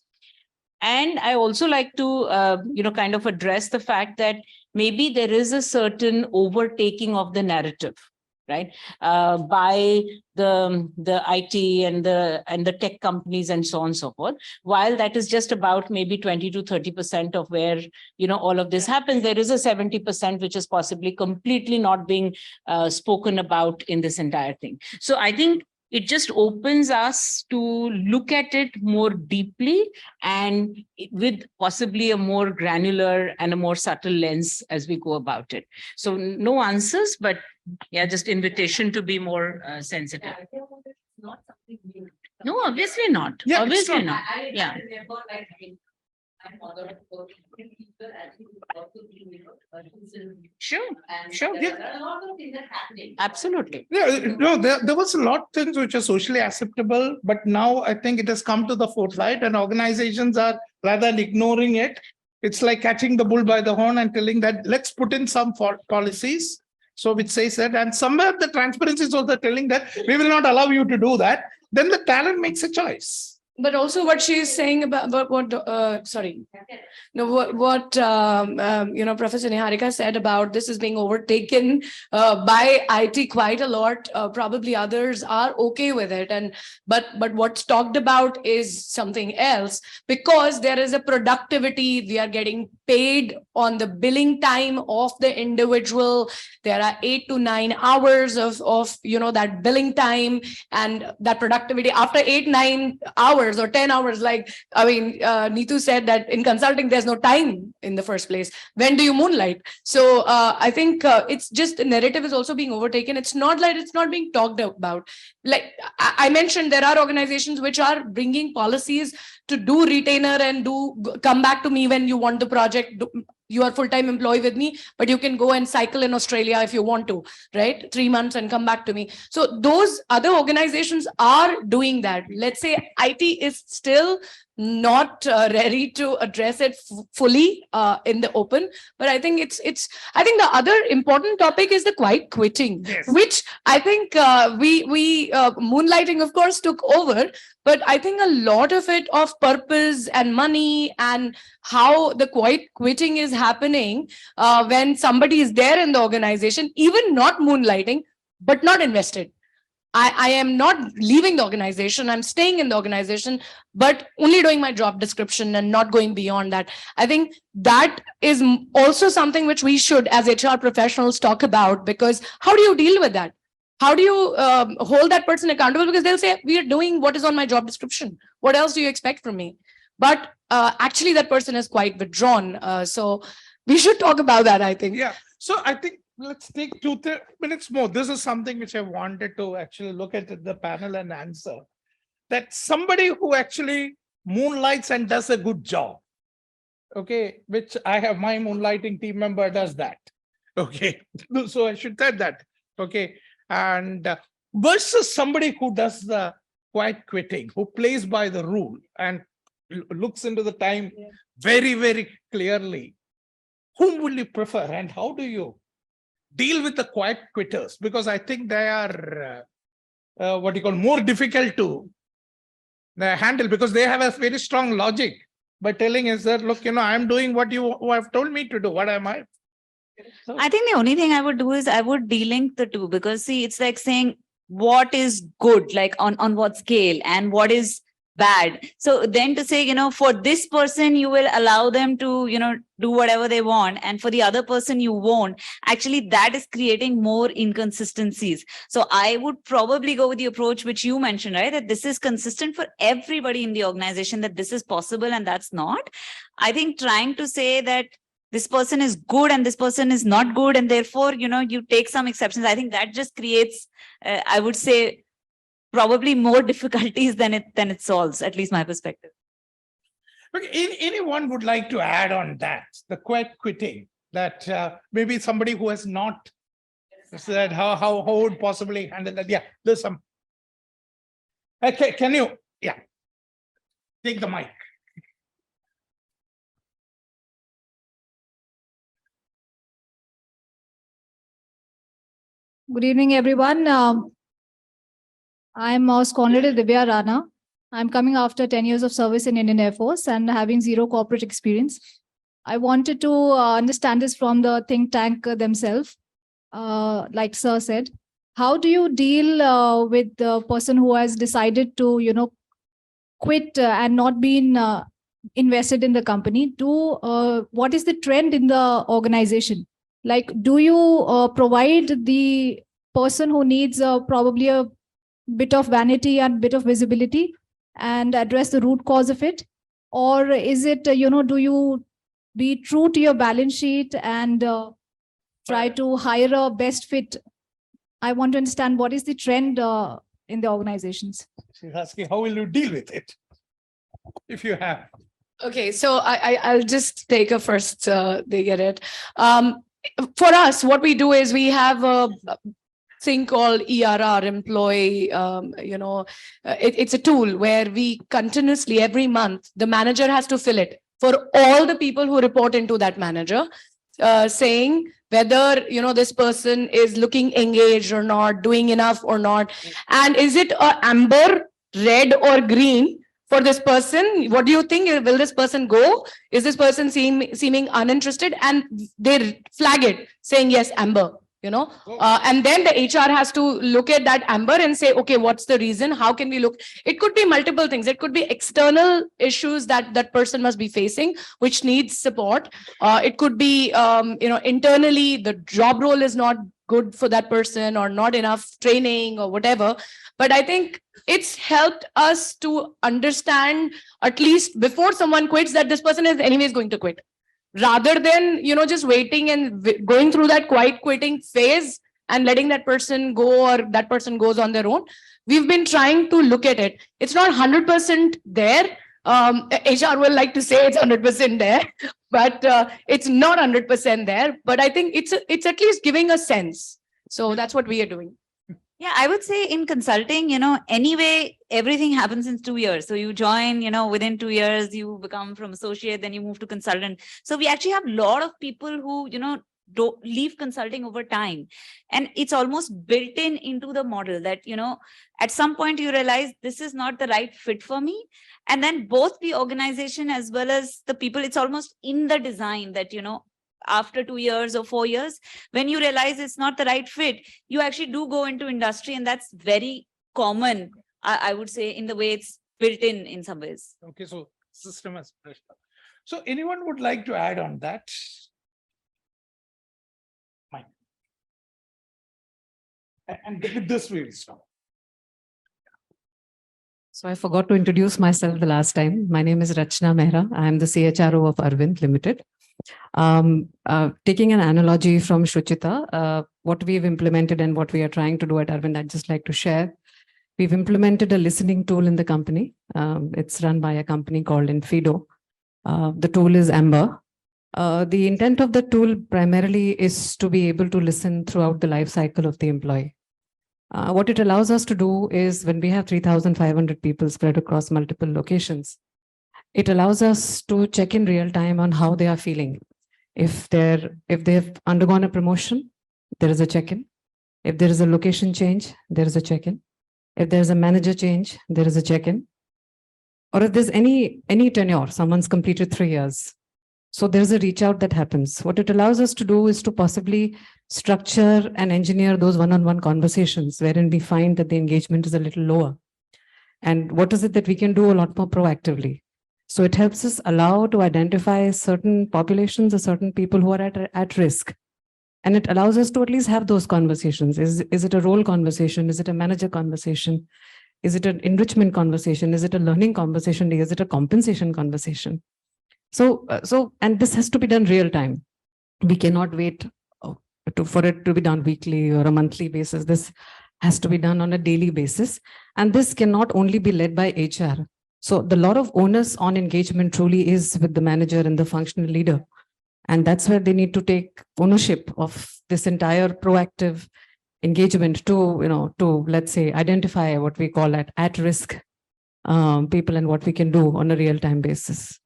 [SPEAKER 5] And I also like to kind of address the fact that maybe there is a certain overtaking of the narrative, right, by the IT and the tech companies and so on and so forth. While that is just about maybe 20 to 30% of where all of this happens, there is a 70% which is possibly completely not being spoken about in this entire thing. So I think it just opens us to look at it more deeply and with possibly a more granular and a more subtle lens as we go about it. So no answers, but yeah, just invitation to be more sensitive. No, obviously not.
[SPEAKER 2] Yeah,
[SPEAKER 5] Obviously
[SPEAKER 2] it's
[SPEAKER 5] not. Yeah. Sure. Absolutely.
[SPEAKER 2] Yeah, no, there was a lot of things which are socially acceptable, but now I think it has come to the forefront and organizations are rather than ignoring it. It's like catching the bull by the horn and telling that let's put in some policies. So which says that, and somewhere the transparency is also telling that we will not allow you to do that. Then the talent makes a choice.
[SPEAKER 3] But also what she is saying about what Professor Niharika said about this is being overtaken by IT quite a lot. Probably others are okay with it, but what's talked about is something else, because there is a productivity. We are getting paid on the billing time of the individual. There are 8 to 9 hours of that billing time, and that productivity after 8-9 hours or 10 hours, Neetu said that in consulting, there's no time in the first place. When do you moonlight? So I think it's just the narrative is also being overtaken. It's not like it's not being talked about. Like I mentioned, there are organizations which are bringing policies to do retainer and come back to me when you want the project. You are full-time employee with me, but you can go and cycle in Australia if you want to, right? 3 months and come back to me. So those other organizations are doing that. Let's say IT is still not ready to address it fully in the open, but I think I think the other important topic is the quiet quitting, yes, which I think we moonlighting of course took over, but I think a lot of it of purpose and money and how the quiet quitting is happening when somebody is there in the organization, even not moonlighting, but not invested. I am not leaving the organization. I'm staying in the organization, but only doing my job description and not going beyond that. I think that is also something which we should, as HR professionals, talk about, because how do you deal with that? How do you hold that person accountable? Because they'll say, we are doing what is on my job description. What else do you expect from me? But actually, that person is quite withdrawn. So we should talk about that, I think.
[SPEAKER 2] Yeah. So I think let's take 2-3 minutes more. This is something which I wanted to actually look at the panel and answer. That somebody who actually moonlights and does a good job, okay, which I have my moonlighting team member does that, okay. So I should say that, okay. And versus somebody who does the quiet quitting, who plays by the rule and looks into the time very, very clearly. Whom will you prefer and how do you deal with the quiet quitters? Because I think they are more difficult to handle, because they have a very strong logic by telling us that, look, I'm doing what you have told me to do. What am I? So,
[SPEAKER 4] I think the only thing I would do is I would delink the two, because see, it's like saying what is good, like on what scale, and what is bad. So then to say, for this person, you will allow them to, do whatever they want. And for the other person, you won't. Actually, that is creating more inconsistencies. So I would probably go with the approach which you mentioned, right? That this is consistent for everybody in the organization, that this is possible and that's not. I think trying to say that this person is good and this person is not good, and therefore, you take some exceptions. I think that just creates, I would say, probably more difficulties than it solves, at least my perspective.
[SPEAKER 2] Okay, anyone would like to add on that, the quitting, that maybe somebody who has not said how would possibly handle that? Yeah, there's some. Okay, can you, take the mic.
[SPEAKER 16] Good evening, everyone. I'm Mouse Conrad Divya Rana. I'm coming after 10 years of service in Indian Air Force and having zero corporate experience. I wanted to understand this from the think tank themselves. Like Sir said, how do you deal with the person who has decided to, quit and not been invested in the company? What is the trend in the organization? Like, do you provide the person who needs probably a bit of vanity and bit of visibility and address the root cause of it? Or is it, do you be true to your balance sheet and try to hire a best fit? I want to understand what is the trend in the organizations.
[SPEAKER 2] She's asking, how will you deal with it? If you have.
[SPEAKER 3] Okay, so I'll just take a first dig at it. For us, what we do is we have a thing called ERR, employee, it's a tool where we continuously, every month, the manager has to fill it for all the people who report into that manager, saying whether, this person is looking engaged or not, doing enough or not. And is it a amber, red or green for this person? What do you think? Will this person go? Is this person seeming uninterested? And they flag it saying, yes, amber. And then the HR has to look at that amber and say, okay, what's the reason? How can we look? It could be multiple things. It could be external issues that person must be facing, which needs support. It could be, internally, the job role is not good for that person or not enough training or whatever. But I think it's helped us to understand, at least before someone quits, that this person is anyways going to quit. Rather than, just waiting and going through that quiet quitting phase and letting that person go or that person goes on their own. We've been trying to look at it. It's not 100% there. HR will like to say it's 100% there, but it's not 100% there. But I think it's at least giving a sense. So that's what we are doing.
[SPEAKER 4] Yeah, I would say in consulting, anyway, everything happens in 2 years. So you join, within 2 years, you become from associate, then you move to consultant. So we actually have a lot of people who, don't leave consulting over time. And it's almost built into the model that, at some point you realize this is not the right fit for me. And then both the organization as well as the people, it's almost in the design that, after 2 years or 4 years, when you realize it's not the right fit, you actually do go into industry. And that's very common, I would say, in the way it's built in some ways.
[SPEAKER 2] Okay, so system has pressure. So anyone would like to add on that? Mike. And with this we will stop.
[SPEAKER 9] So I forgot to introduce myself the last time. My name is Rachna Mehra. I am the CHRO of Arvind Limited. Taking an analogy from Shruchita, what we've implemented and what we are trying to do at Arvind, I'd just like to share. We've implemented a listening tool in the company. It's run by a company called Infido. The tool is Amber. The intent of the tool primarily is to be able to listen throughout the life cycle of the employee. What it allows us to do is when we have 3,500 people spread across multiple locations, it allows us to check in real time on how they are feeling. If they've undergone a promotion, there is a check-in. If there is a location change, there is a check-in. If there's a manager change, there is a check-in. Or if there's any tenure, someone's completed 3 years. So there's a reach out that happens. What it allows us to do is to possibly structure and engineer those one-on-one conversations wherein we find that the engagement is a little lower. And what is it that we can do a lot more proactively? So it helps us allow to identify certain populations or certain people who are at risk. And it allows us to at least have those conversations. Is it a role conversation? Is it a manager conversation? Is it an enrichment conversation? Is it a learning conversation? Is it a compensation conversation? So, and this has to be done real time. We cannot wait for it to be done weekly or a monthly basis. This has to be done on a daily basis. And this cannot only be led by HR. So the lot of onus on engagement truly is with the manager and the functional leader. And that's where they need to take ownership of this entire proactive engagement to, let's say, identify what we call at-risk people and what we can do on a real-time basis.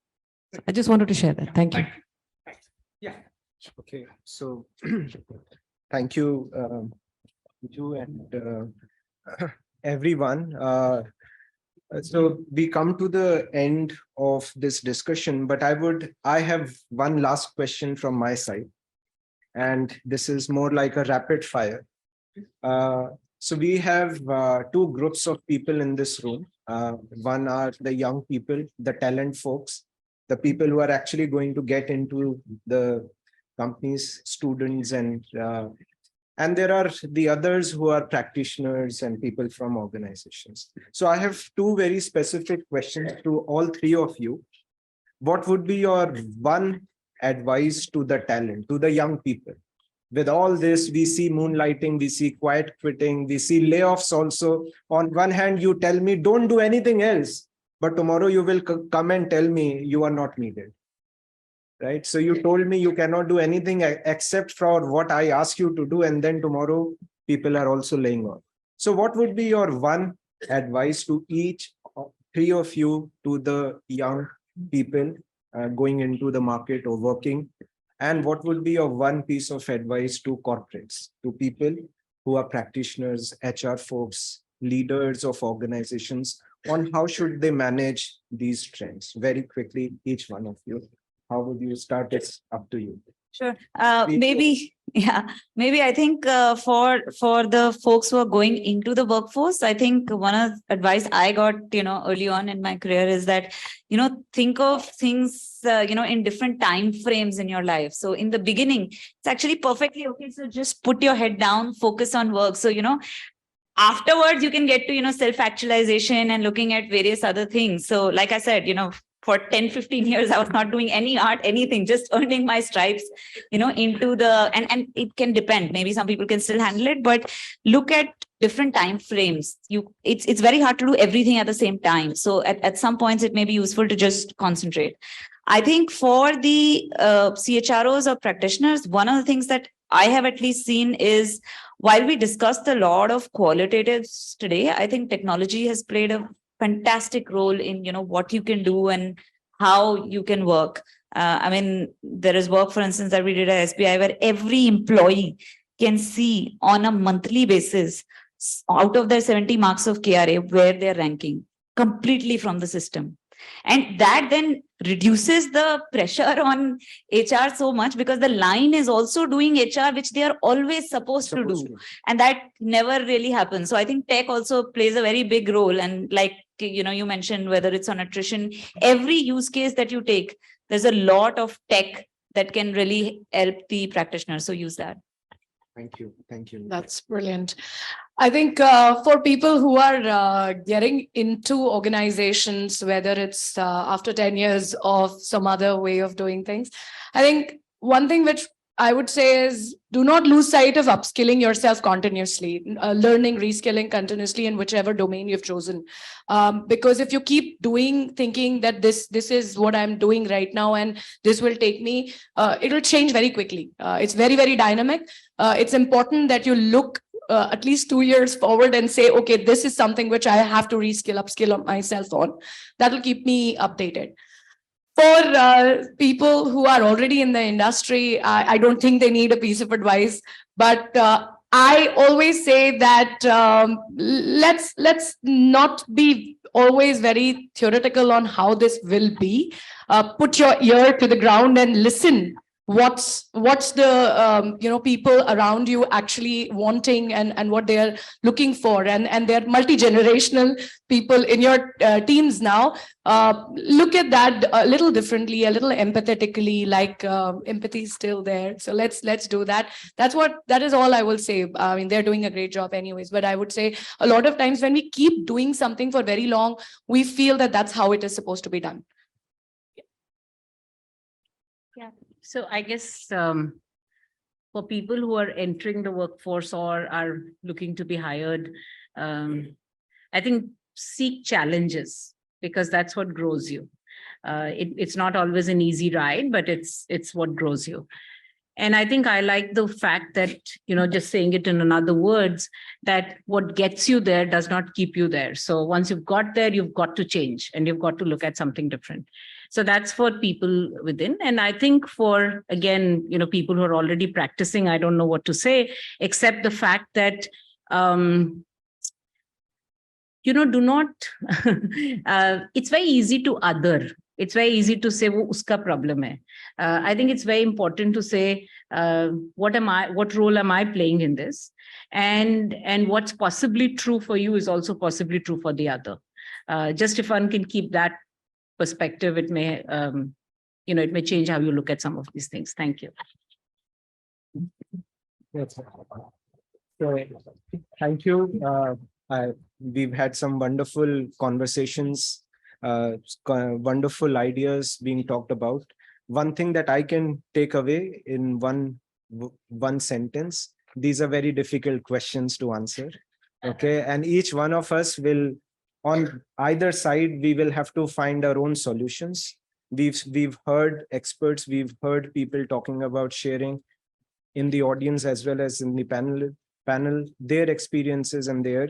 [SPEAKER 9] I just wanted to share that. Thank you.
[SPEAKER 1] Yeah. Okay. So thank you, Biju and everyone. So we come to the end of this discussion, but I have one last question from my side, and this is more like a rapid fire. So we have two groups of people in this room. One are the young people, the talent folks, the people who are actually going to get into the companies, students, and there are the others who are practitioners and people from organizations. So I have two very specific questions to all three of you. What would be your one advice to the talent, to the young people? With all this, we see moonlighting, we see quiet quitting, we see layoffs also. On one hand, you tell me, don't do anything else, but tomorrow you will come and tell me you are not needed. Right? So you told me you cannot do anything except for what I ask you to do. And then tomorrow people are also laying off. So what would be your one advice to each three of you, to the young people going into the market or working? And what would be your one piece of advice to corporates, to people who are practitioners, HR folks, leaders of organizations, on how should they manage these trends? Very quickly, each one of you. How would you start? It's up to you.
[SPEAKER 4] Sure. Maybe I think for the folks who are going into the workforce, I think one of the advice I got, early on in my career is that, think of things, in different time frames in your life. So in the beginning, it's actually perfectly okay. So just put your head down, focus on work. So, afterwards you can get to, self-actualization and looking at various other things. So like I said, for 10, 15 years, I was not doing any art, anything, just earning my stripes, into the, and it can depend. Maybe some people can still handle it, but look at different time frames. It's very hard to do everything at the same time. So at some points, it may be useful to just concentrate. I think for the CHROs or practitioners, one of the things that I have at least seen is, while we discussed a lot of qualitatives today, I think technology has played a fantastic role in, what you can do and how you can work. There is work, for instance, that we did at SBI, where every employee can see on a monthly basis, out of their 70 marks of KRA, where they're ranking completely from the system. And that then reduces the pressure on HR so much, because the line is also doing HR, which they are always supposed to do. And that never really happens. So I think tech also plays a very big role. And like, you mentioned, whether it's on attrition, every use case that you take, there's a lot of tech that can really help the practitioner. So use that.
[SPEAKER 1] Thank you. Thank you.
[SPEAKER 3] That's brilliant. I think for people who are getting into organizations, whether it's after 10 years of some other way of doing things, I think one thing which I would say is, do not lose sight of upskilling yourself continuously, learning, reskilling continuously in whichever domain you've chosen. Because if you keep thinking that this is what I'm doing right now and this will take me, it'll change very quickly. It's very, very dynamic. It's important that you look at least 2 years forward and say, okay, this is something which I have to upskill myself on. That'll keep me updated. For people who are already in the industry, I don't think they need a piece of advice, but I always say that let's not be always very theoretical on how this will be. Put your ear to the ground and listen what's the people around you actually wanting and what they're looking for, and they're multi-generational people in your teams now. Look at that a little differently, a little empathetically, like empathy is still there. So let's do that. That is all I will say. I mean, they're doing a great job anyways, but I would say a lot of times when we keep doing something for very long, we feel that that's how it is supposed to be done.
[SPEAKER 5] Yeah. So I guess for people who are entering the workforce or are looking to be hired, I think seek challenges, because that's what grows you. It's not always an easy ride, but it's what grows you. And I think I like the fact that, just saying it in another words, that what gets you there does not keep you there. So once you've got there, you've got to change and you've got to look at something different. So that's for people within. And I think for, again, people who are already practicing, I don't know what to say, except the fact that, do not, it's very easy to other. It's very easy to say, wo uska problem hai. I think it's very important to say, what role am I playing in this? And what's possibly true for you is also possibly true for the other. Just if one can keep that perspective, it may, it may change how you look at some of these things. Thank you.
[SPEAKER 1] So, thank you. We've had some wonderful conversations, wonderful ideas being talked about. One thing that I can take away in one sentence: these are very difficult questions to answer. Okay, and each one of us will, on either side, we will have to find our own solutions. We've heard experts, we've heard people talking about sharing in the audience as well as in the panel their experiences and their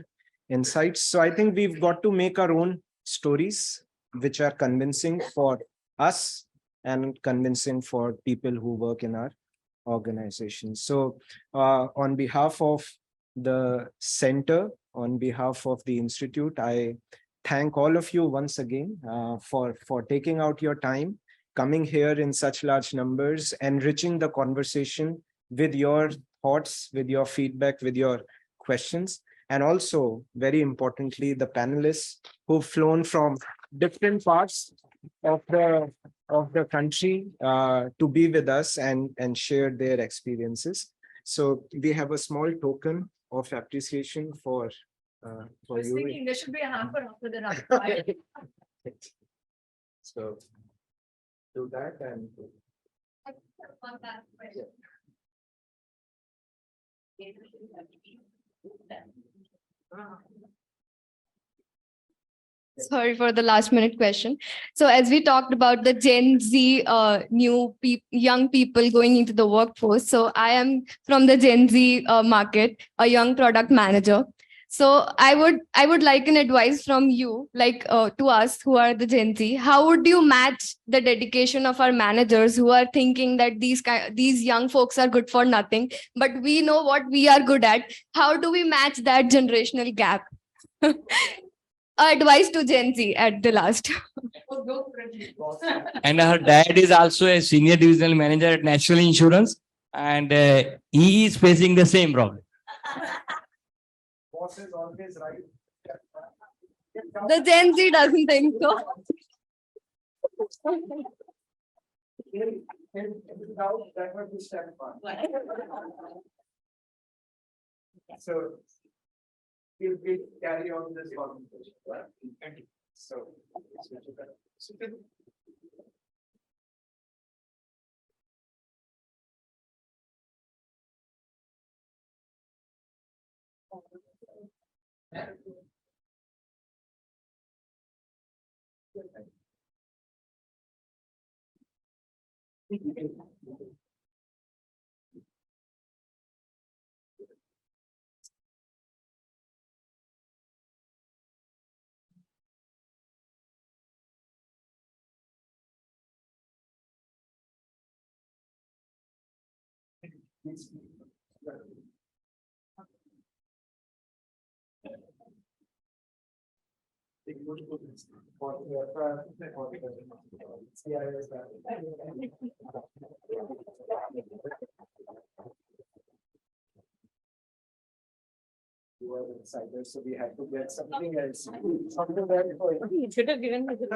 [SPEAKER 1] insights. So I think we've got to make our own stories which are convincing for us and convincing for people who work in our organization. So on behalf of the center, on behalf of the institute, I thank all of you once again for taking out your time, coming here in such large numbers, enriching the conversation with your thoughts, with your feedback, with your questions. And also, very importantly, the panelists who've flown from different parts of the country to be with us and share their experiences. So we have a small token of appreciation for
[SPEAKER 3] I was
[SPEAKER 1] you.
[SPEAKER 3] thinking there should be a hamper after the rapid fire.
[SPEAKER 1] So do that and
[SPEAKER 17] Sorry for the last minute question. So as we talked about the Gen Z young people going into the workforce. So I am from the Gen Z market, a young product manager. So I would like an advice from you, like to us who are the Gen Z. How would you match the dedication of our managers who are thinking that these young folks are good for nothing, but we know what we are good at? How do we match that generational gap? Advice to Gen Z at the last.
[SPEAKER 18] And her dad is also a senior divisional manager at National Insurance, and he is facing the same problem.
[SPEAKER 1] boss is always right.
[SPEAKER 17] The Gen Z doesn't think so.
[SPEAKER 1] So we'll carry on this conversation, right? Thank you. So, You were excited, so we had to get something else. Something else.
[SPEAKER 3] You should have given me the.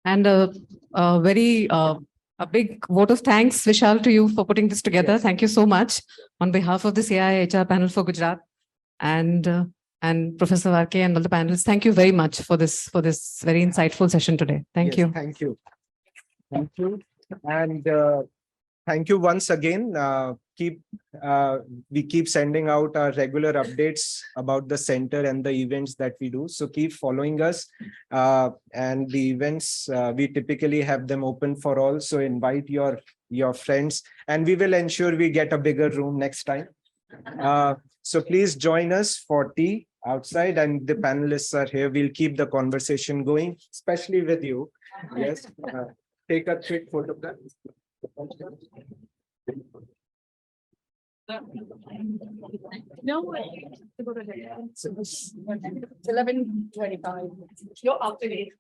[SPEAKER 9] And a big vote of thanks, Vishal, to you for putting this together. Thank you so much on behalf of the CI HR panel for Gujarat and Professor RK and all the panelists. Thank you very much for this very insightful session today. Thank you.
[SPEAKER 1] Thank you. Thank you. And thank you once again. We keep sending out our regular updates about the center and the events that we do. So keep following us. And the events, we typically have them open for all. So invite your friends, and we will ensure we get a bigger room next time. So please join us for tea outside, and the panelists are here. We'll keep the conversation going, especially with you. Yes. Take a quick photograph.
[SPEAKER 3] No way. It's 11:25. You're up to date.